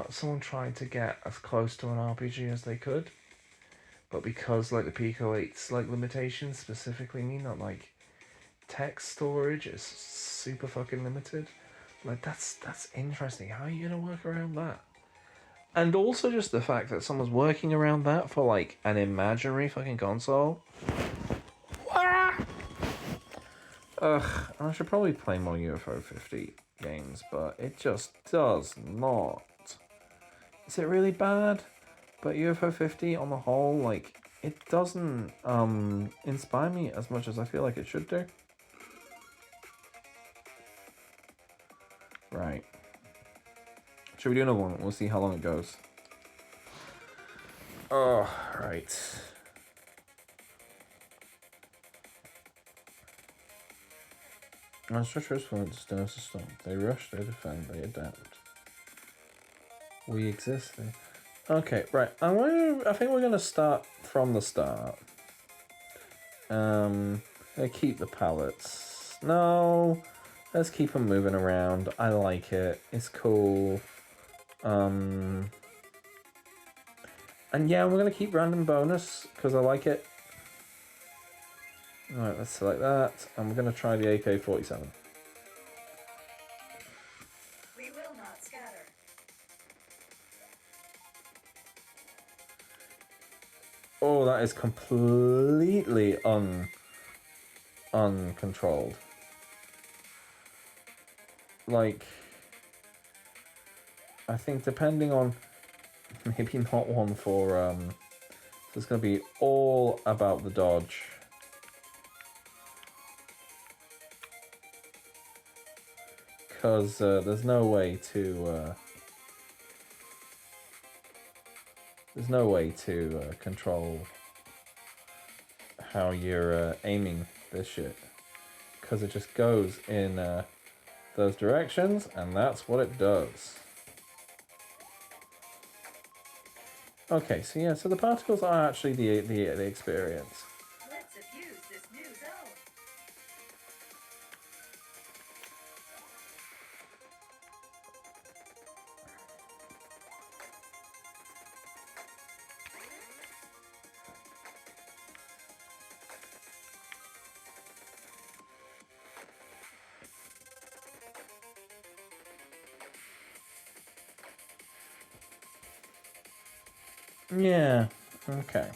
Someone tried to get as close to an RPG as they could, but because like the Pico 8's like limitations specifically mean that like text storage is super fucking limited. Like that's interesting. How are you gonna work around that? And also just the fact that someone's working around that for like an imaginary fucking console. Ugh, I should probably play more UFO 50 games, but it just does not Is it really bad? But UFO 50 on the whole, like, it doesn't inspire me as much as I feel like it should do. Right. Should we do another one? We'll see how long it goes. Oh, right. As treacherous fluent stirs the storm. They rush, they defend, they adapt. We exist. Okay, right. I think we're gonna start from the start. Gonna keep the pallets. No, let's keep them moving around. I like it. It's cool. And yeah, we're gonna keep random bonus because I like it. Alright, let's select that. And we're gonna try the AK-47. We will not scatter. Oh, that is completely uncontrolled. Like, I think depending on, maybe not one for, so it's going to be all about the dodge. Because there's no way to control how you're aiming this shit, because it just goes in those directions, and that's what it does. Okay, so yeah, so the particles are actually the experience. Let's abuse this new zone. Yeah, okay.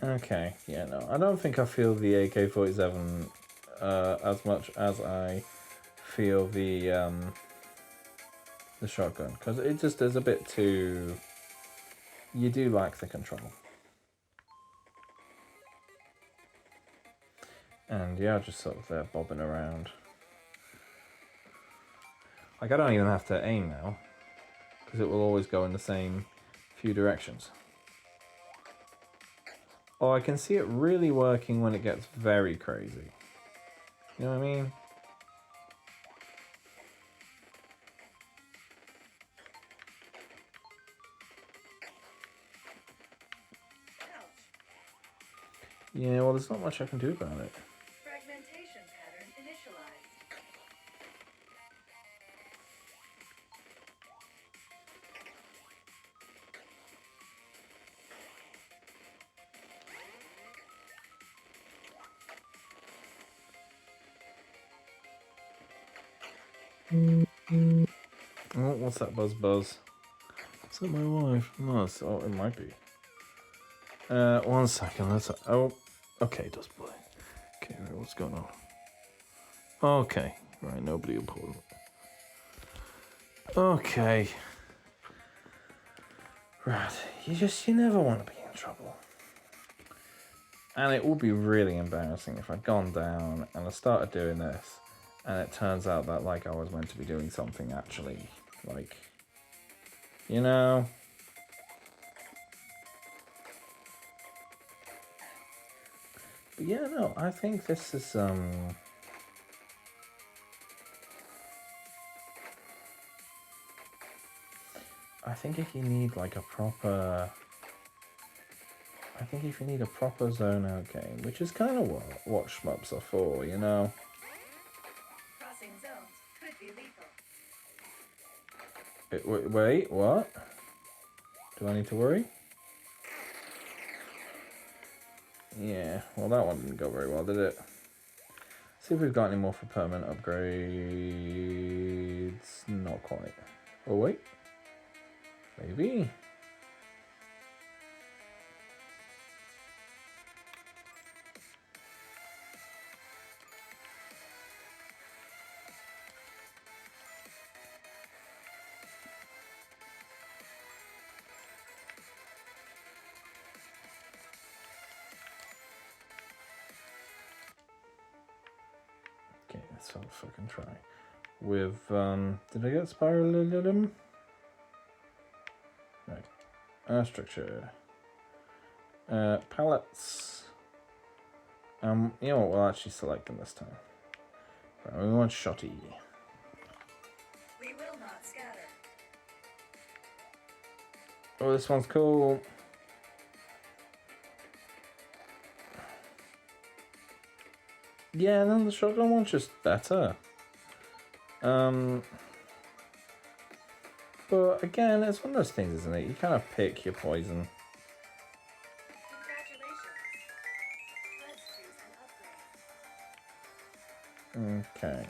Okay, yeah, no, I don't think I feel the AK-47 as much as I feel the shotgun, because it just is a bit too, you do lack the control. And yeah, just sort of there bobbing around. Like, I don't even have to aim now, because it will always go in the same few directions. Oh, I can see it really working when it gets very crazy. You know what I mean? Ouch. Yeah, well, there's not much I can do about it. Fragmentation pattern initialized. Oh, what's that buzz? Is that my wife? No, oh, it might be. 1 second. Let's. Oh, okay, it does play. Okay, right, what's going on? Okay, right, nobody important. Okay. Right, you never want to be in trouble. And it would be really embarrassing if I'd gone down and I started doing this, and it turns out that, like, I was meant to be doing something actually, like, you know? But yeah, no, I think this is, I think if you need, like, a proper zone out game, which is kind of what shmups are for, you know? Crossing zones could be lethal. Wait, what? Do I need to worry? Yeah, well, that one didn't go very well, did it? See if we've got any more for permanent upgrades. Not quite. Oh, wait. Maybe. Okay, let's have a fucking try. With, did I get Spiralidium? Right. Structure. Palettes. You know what, we'll actually select them this time. Right, we want Shotty. We will not scatter. Oh, this one's cool. Yeah, then the shotgun one's just better. But again, it's one of those things, isn't it? You kind of pick your poison. Congratulations. Let's choose an upgrade. Okay.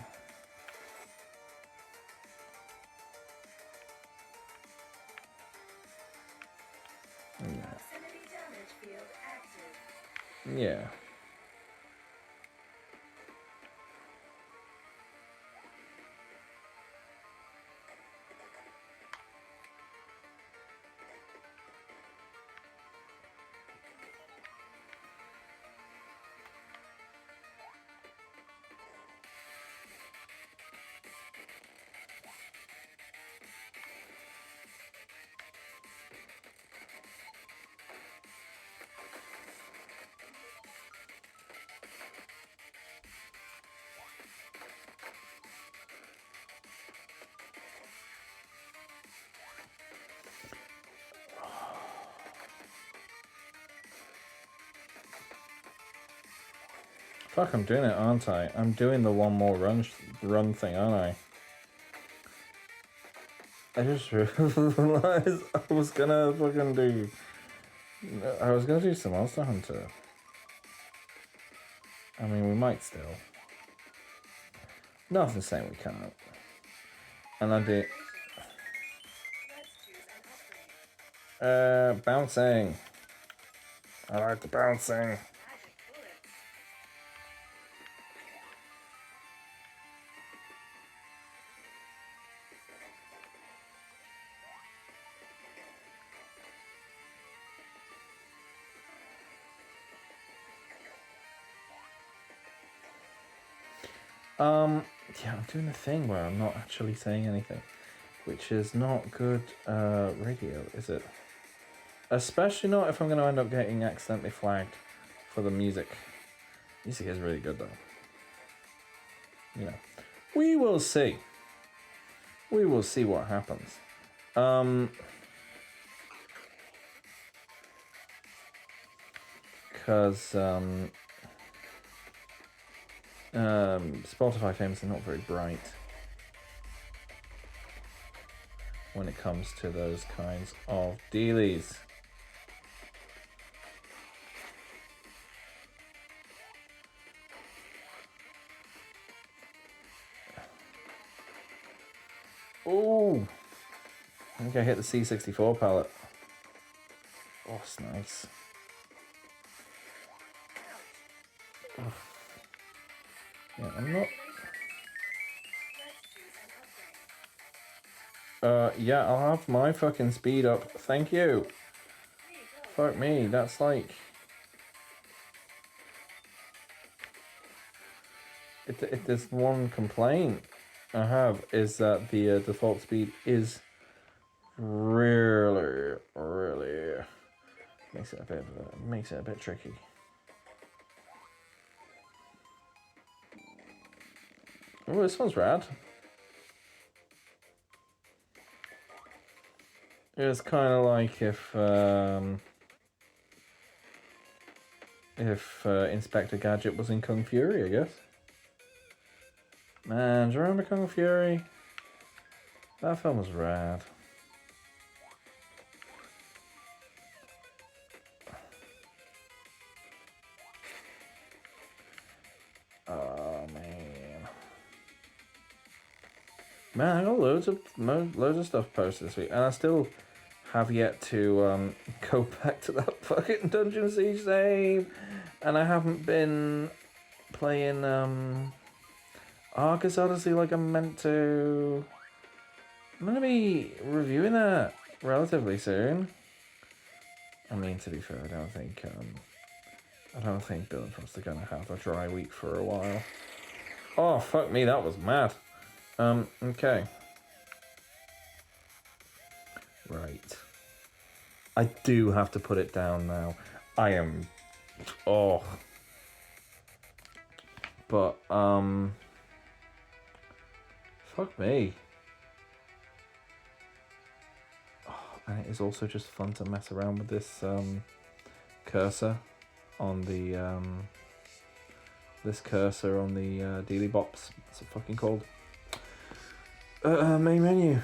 Proximity damage field active. Yeah. Fuck, I'm doing it, aren't I? I'm doing the one more run thing, aren't I? I just realized I was gonna do some Monster Hunter. I mean, we might still. Nothing's saying we can't. And I did. Let's choose an upgrade. Bouncing. I like the bouncing. Magic bullets. Yeah, I'm doing a thing where I'm not actually saying anything, which is not good radio, is it? Especially not if I'm going to end up getting accidentally flagged for the music. Music is really good, though. You know, we will see. We will see what happens. Because Spotify famous are not very bright when it comes to those kinds of dealies. Oh, I think I hit the C64 palette. Oh, it's nice. Oh. Yeah, I'm not. Let's choose an upgrade. Yeah, I'll have my fucking speed up. Thank you. Here you go. Fuck me, that's like. If there's one complaint I have is that the default speed is really makes it a bit tricky. Oh, this one's rad. It's kind of like if Inspector Gadget was in Kung Fury, I guess. Man, do you remember Kung Fury? That film was rad. Oh man. Man, I got loads of stuff posted this week, and I still have yet to go back to that fucking Dungeon Siege save, and I haven't been playing Arcus Odyssey like I'm meant to. I'm gonna be reviewing that relatively soon. I mean, to be fair, I don't think Bill and Frost are gonna have a dry week for a while. Oh fuck me, that was mad. Okay. Right. I do have to put it down now. I am. Oh. But fuck me. Oh, and it is also just fun to mess around with this cursor on the Dealy Bops. What's it fucking called? Main menu.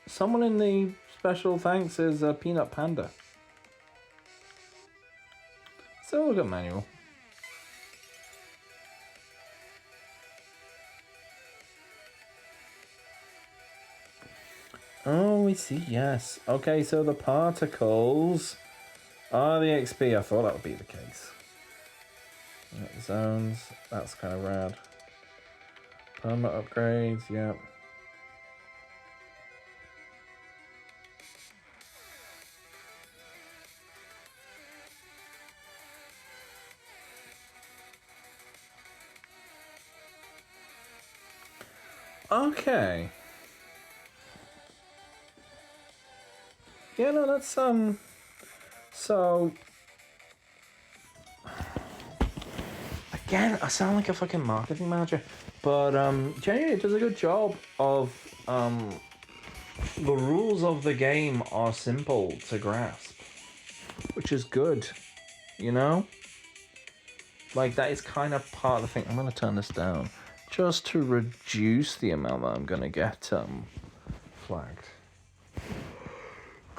Someone in the special thanks is Peanut Panda. So look at manual. Oh, we see, yes. Okay, so the particles are the XP. I thought that would be the case. Right, zones, that's kind of rad. Perma upgrades, yep. Okay. Yeah, no, that's so again, I sound like a fucking marketing manager, but genuinely it does a good job of the rules of the game are simple to grasp, which is good, you know? Like, that is kind of part of the thing. I'm gonna turn this down just to reduce the amount that I'm gonna get flagged.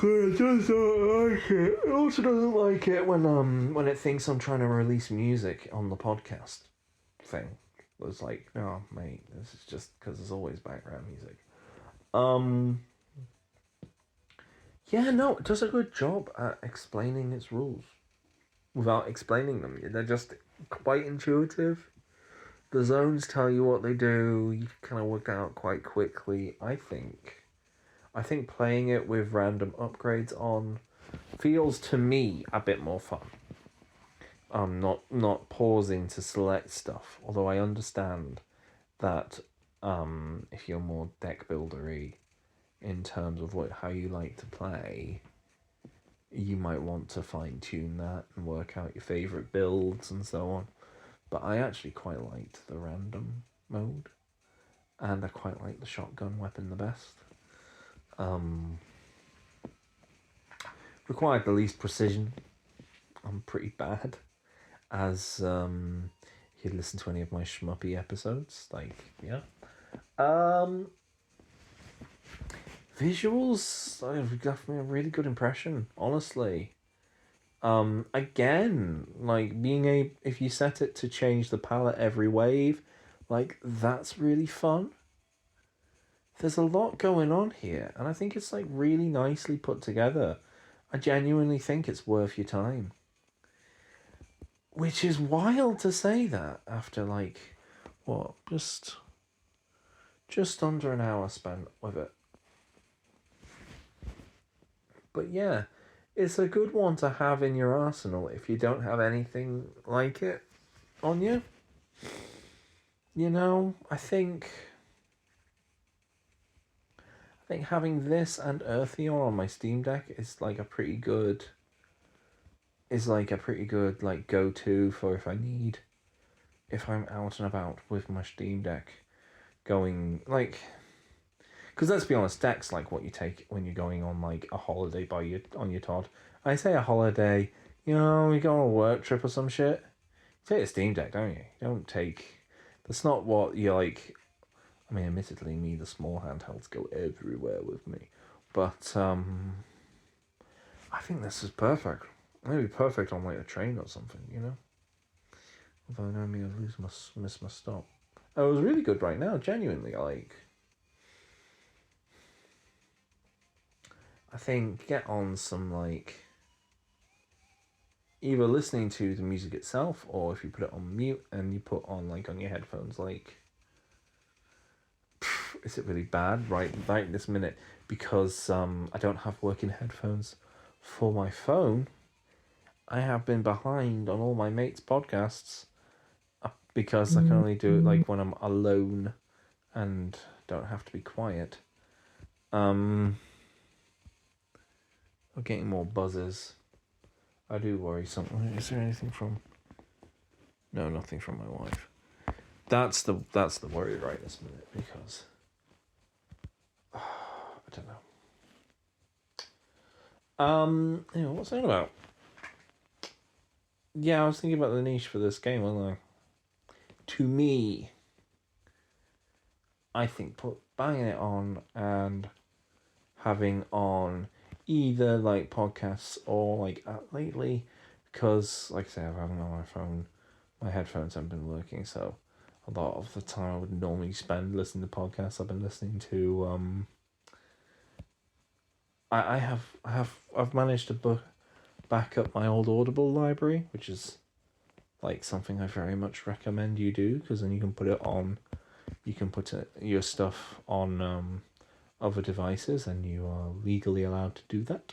It just don't like it. It also doesn't like it when it thinks I'm trying to release music on the podcast thing. It was like, oh mate, this is just because there's always background music. Yeah, no, it does a good job at explaining its rules without explaining them. They're just quite intuitive. The zones tell you what they do. You kind of work out quite quickly. I think playing it with random upgrades on feels to me a bit more fun. Not pausing to select stuff. Although I understand that if you're more deck buildery in terms of how you like to play, you might want to fine tune that and work out your favorite builds and so on. But I actually quite liked the random mode, and I quite like the shotgun weapon the best. Required the least precision. I'm pretty bad, as you'd listen to any of my shmuppy episodes. Like, yeah. Visuals have left me a really good impression, honestly. Again, like if you set it to change the palette every wave, like that's really fun. There's a lot going on here, and I think it's like really nicely put together. I genuinely think it's worth your time. Which is wild to say that after like what, just under an hour spent with it. But yeah, it's a good one to have in your arsenal if you don't have anything like it on you. You know, I think having this and Earthion on my Steam Deck is like a pretty good like go-to for if I'm out and about with my Steam Deck going like, because let's be honest, deck's like what you take when you're going on like a holiday on your Todd. I say a holiday, you know, you go on a work trip or some shit. You take a Steam Deck, don't you? You don't take. That's not what you're like. I mean, admittedly, the small handhelds go everywhere with me, but I think this is perfect. Maybe perfect on like a train or something, you know. Although I know me, I miss my stop. Oh, it was really good right now. Genuinely, like. I think get on some like either listening to the music itself, or if you put it on mute and you put on like on your headphones, like is it really bad right this minute? Because I don't have working headphones for my phone. I have been behind on all my mates' podcasts because I can only do it like when I'm alone and don't have to be quiet. We're getting more buzzes. I do worry something. Is there anything from? No, nothing from my wife. That's the worry right this minute because I don't know. Anyway, what's that about? Yeah, I was thinking about the niche for this game, wasn't I? To me, I think banging it on and having on either like podcasts or like lately, because like I say, I've having on my phone, my headphones haven't been working, so a lot of the time I would normally spend listening to podcasts. I've been listening to I've managed to back up my old Audible library, which is like something I very much recommend you do, because then you can put your stuff on other devices, and you are legally allowed to do that.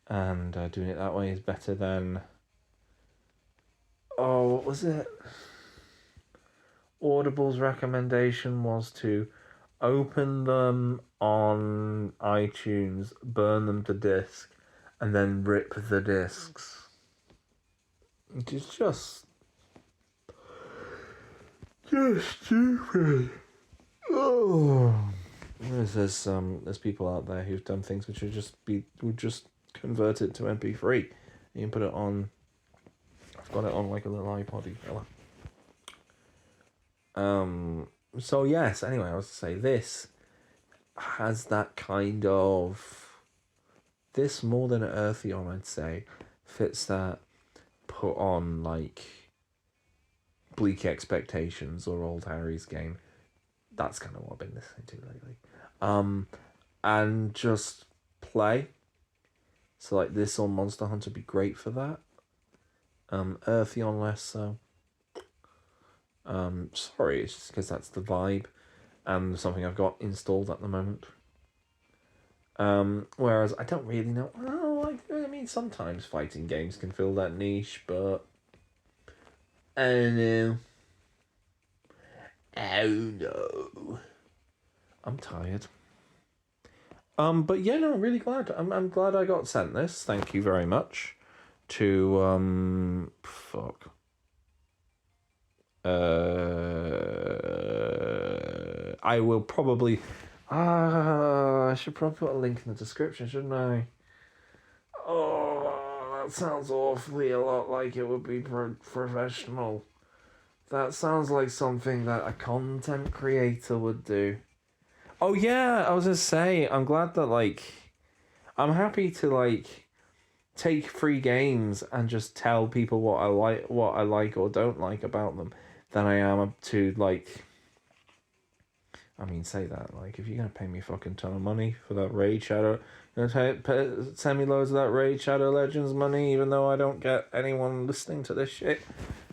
And doing it that way is better than what was it? Audible's recommendation was to open them on iTunes, burn them to disk, and then rip the discs. It is just stupid. Oh, there's people out there who've done things which would just convert it to MP3. You can put it on. I've got it on like a little iPod fella. So yes, anyway, I was to say this has that kind of this more than Eartheon, I'd say, fits that put on like Bleak Expectations or Old Harry's Game. That's kind of what I've been listening to lately. And just play. So like this or Monster Hunter would be great for that. Eartheon less so. Sorry, it's just because that's the vibe and something I've got installed at the moment. Whereas I don't really know. Well, I mean, sometimes fighting games can fill that niche, but I don't know. Oh no, I'm tired. But yeah, no, I'm really glad. I'm glad I got sent this. Thank you very much. To fuck. I will probably. I should probably put a link in the description, shouldn't I? Oh, that sounds awfully a lot like it would be professional. That sounds like something that a content creator would do. Oh yeah, I was gonna say, I'm glad that like, I'm happy to like take free games and just tell people what I like or don't like about them than I am to like. I mean, say that, like, if you're gonna pay me a fucking ton of money for that Raid Shadow, you're gonna send me loads of that Raid Shadow Legends money, even though I don't get anyone listening to this shit,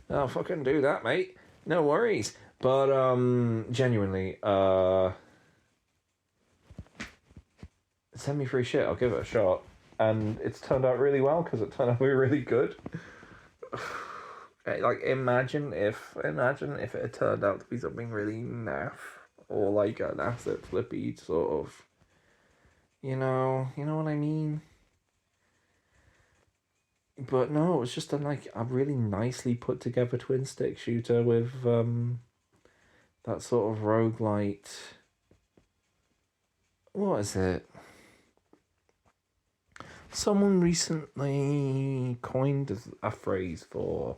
I'll fucking do that, mate. No worries. But, genuinely, send me free shit, I'll give it a shot. And it's turned out really well, because it turned out to be really good. Like, imagine if it had turned out to be something really naff. Or like an asset flippy sort of, you know what I mean? But no, it was just a really nicely put together twin stick shooter with that sort of roguelite. What is it? Someone recently coined a phrase for,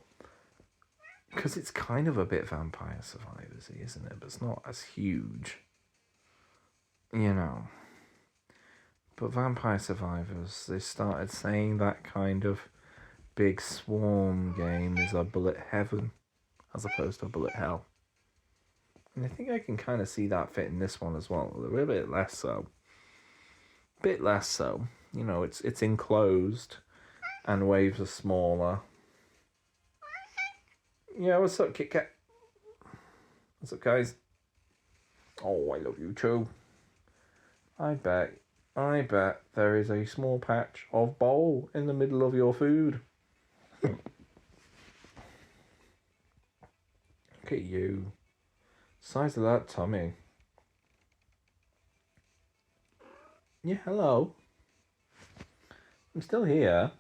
because it's kind of a bit Vampire Survivors-y, isn't it? But it's not as huge, you know. But Vampire Survivors, they started saying that kind of big swarm game is a bullet heaven as opposed to a bullet hell. And I think I can kind of see that fit in this one as well, a little bit less so. Bit less so. You know, it's enclosed and waves are smaller. Yeah, what's up, Kit Kat? What's up, guys? Oh, I love you too. I bet there is a small patch of bowl in the middle of your food. Look at you. Size of that tummy. Yeah, hello. I'm still here.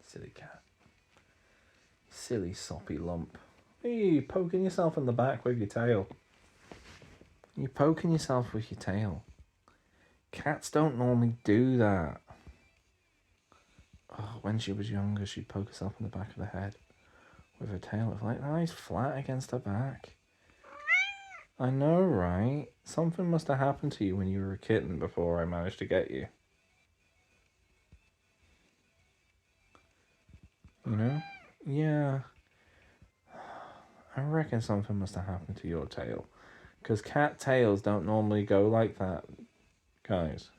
Silly cat. Silly soppy lump. Hey, poking yourself in the back with your tail. You're poking yourself with your tail. Cats don't normally do that. Oh, when she was younger, she'd poke herself in the back of the head with her tail. It was like nice flat against her back. I know, right? Something must have happened to you when you were a kitten before I managed to get you. You know? Yeah. I reckon something must have happened to your tail. Because cat tails don't normally go like that, guys.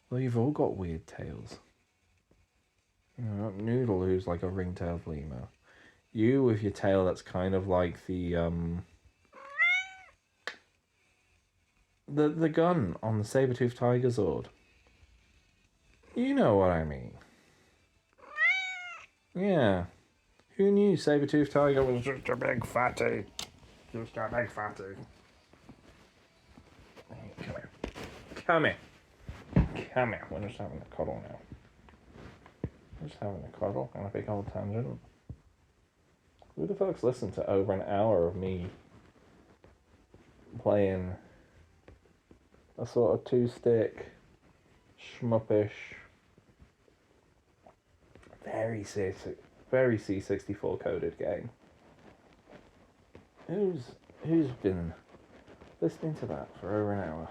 Well, you've all got weird tails. You know, Noodle, who's like a ring-tailed lemur. You with your tail that's kind of like the gun on the saber-toothed tiger Zord. You know what I mean. Yeah. Who knew saber-toothed tiger was just a big fatty? Just a big fatty. Come here. Come here. Come here. We're just having a cuddle now. We're just having a cuddle and a big old tangent. Who the fuck's listened to over an hour of me playing a sort of two-stick, schmuppish, very C64 coded game? Who's been listening to that for over an hour?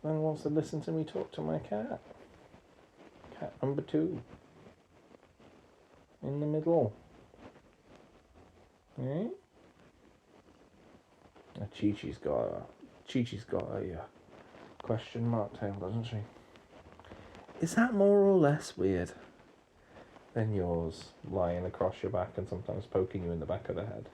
Then wants to listen to me talk to my cat. Cat number 2. In the middle. Eh? Chi-Chi's got a question mark tail, doesn't she? Is that more or less weird than yours lying across your back and sometimes poking you in the back of the head?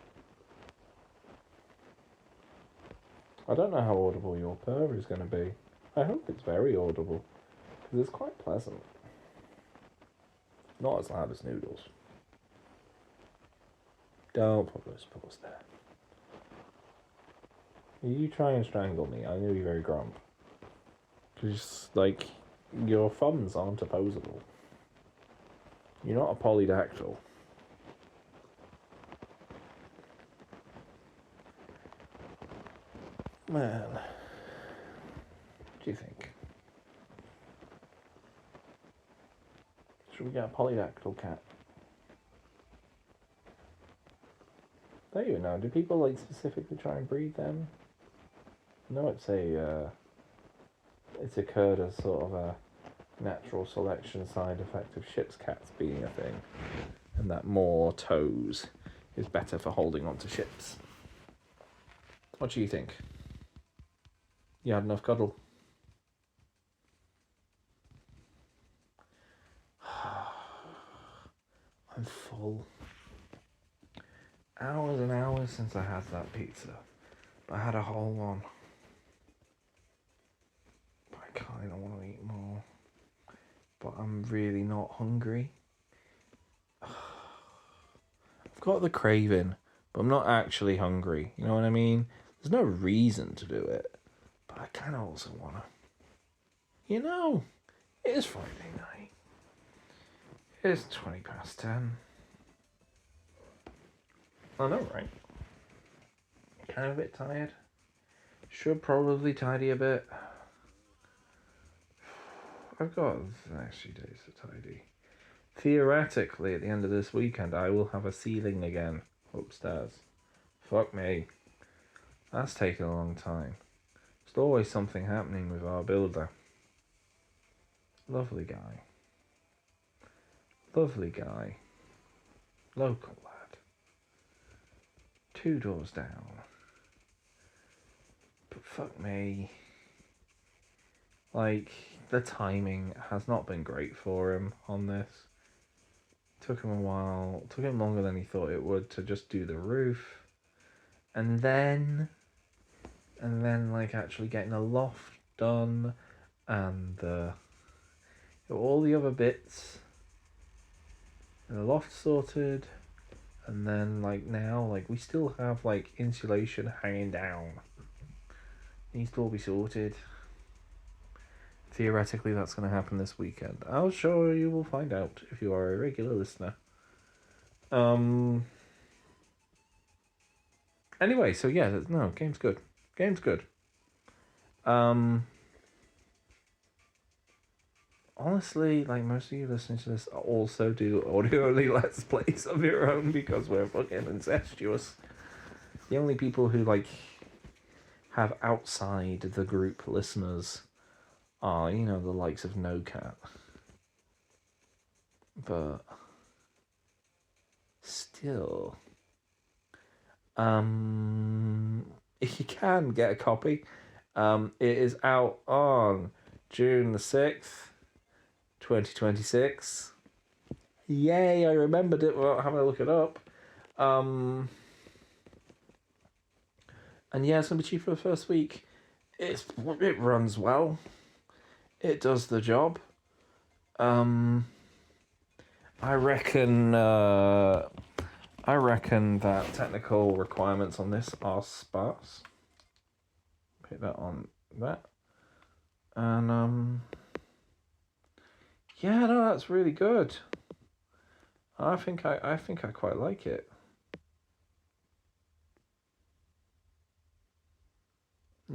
I don't know how audible your purr is going to be. I hope it's very audible, because it's quite pleasant. Not as loud as Noodles. Don't put those paws there. You try and strangle me, I'm going to be very grump. Because, like, your thumbs aren't opposable. You're not a polydactyl. Man, what do you think? Should we get a polydactyl cat? Don't you know? Do people like specifically try and breed them? No, it's occurred as sort of a natural selection side effect of ship's cats being a thing, and that more toes is better for holding onto ships. What do you think? You had enough cuddle? I'm full. Hours and hours since I had that pizza. I had a whole one. But I kind of want to eat more. But I'm really not hungry. I've got the craving, but I'm not actually hungry. You know what I mean? There's no reason to do it. But I kind of also want to. You know, it is Friday night. It's 10:20. I know, right? Kind of a bit tired. Should probably tidy a bit. I've got the next few days to tidy. Theoretically, at the end of this weekend, I will have a ceiling again upstairs. Fuck me. That's taken a long time. There's always something happening with our builder. Lovely guy. Lovely guy. Local lad. 2 doors down. But fuck me. Like, the timing has not been great for him on this. Took him a while. Took him longer than he thought it would to just do the roof. And then like actually getting the loft done and all the other bits. And the loft sorted. And then like now, like we still have like insulation hanging down. Needs to all be sorted. Theoretically, that's going to happen this weekend. I'm sure you will find out if you are a regular listener. Anyway, so yeah, no, game's good. Game's good. Honestly, like most of you listening to this also do audio-only Let's Plays of your own because we're fucking incestuous. The only people who like have outside the group listeners are, you know, the likes of No Cat. But still, if you can get a copy, it is out on June the 6th, 2026. Yay, I remembered it without having to look it up. And yeah, it's going to be cheap for the first week. It runs well. It does the job. I reckon that technical requirements on this are sparse. Put that on that. And yeah, no, that's really good. I think I quite like it.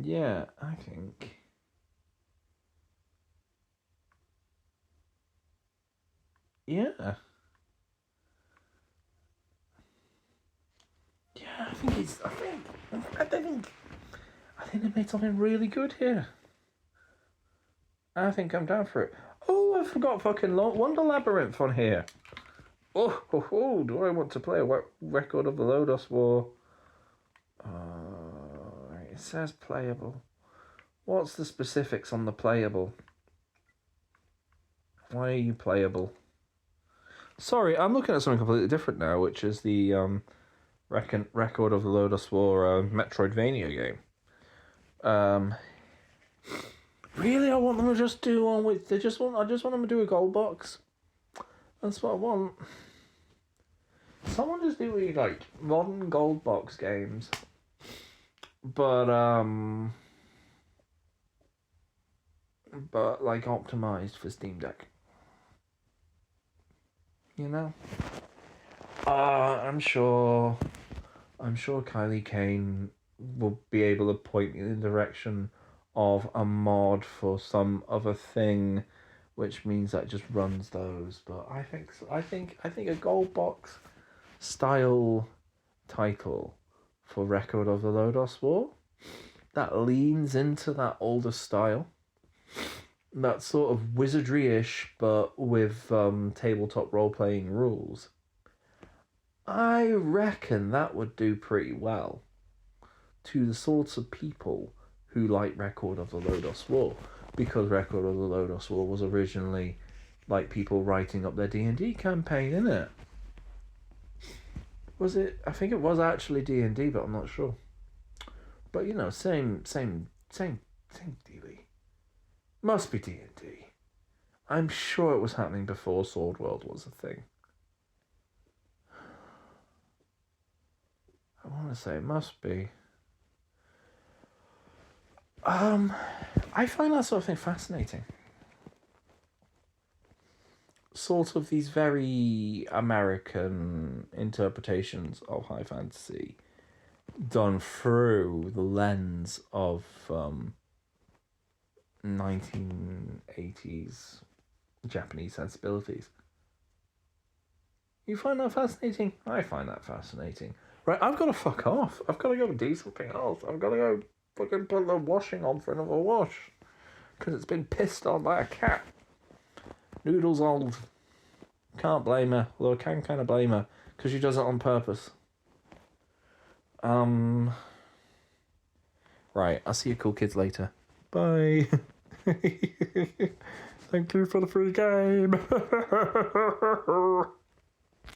Yeah, I think. Yeah. Yeah, I think they made something really good here. I think I'm down for it. Oh, I forgot fucking Wonder Labyrinth on here. Oh, do I want to play a record of the Lodos War? It says playable. What's the specifics on the playable? Why are you playable? Sorry, I'm looking at something completely different now, which is the record of the Lodos War Metroidvania game. Really, I want them to just do one with. I just want them to do a gold box. That's what I want. Someone just do like modern gold box games, but like optimized for Steam Deck. You know. I'm sure Kylie Kane will be able to point me in the direction of a mod for some other thing, which means that just runs those. But I think a gold box style title for Record of the Lodos War that leans into that older style, that sort of wizardry-ish but with tabletop role-playing rules. I reckon that would do pretty well to the sorts of people who like Record of the Lodos War, because Record of the Lodos War was originally like people writing up their D&D campaign, innit? Was it? I think it was actually D&D, but I'm not sure. But you know, same dealy. Must be D&D. I'm sure it was happening before Sword World was a thing. I want to say it must be. I find that sort of thing fascinating. Sort of these very American interpretations of high fantasy done through the lens of 1980s Japanese sensibilities. You find that fascinating? I find that fascinating. Right, I've got to fuck off. I've got to go do something else. I've got to go fucking put the washing on for another wash. Because it's been pissed on by a cat. Noodle's old. Can't blame her. Although I can kind of blame her. Because she does it on purpose. Right, I'll see you cool kids later. Bye. Thank you for the free game.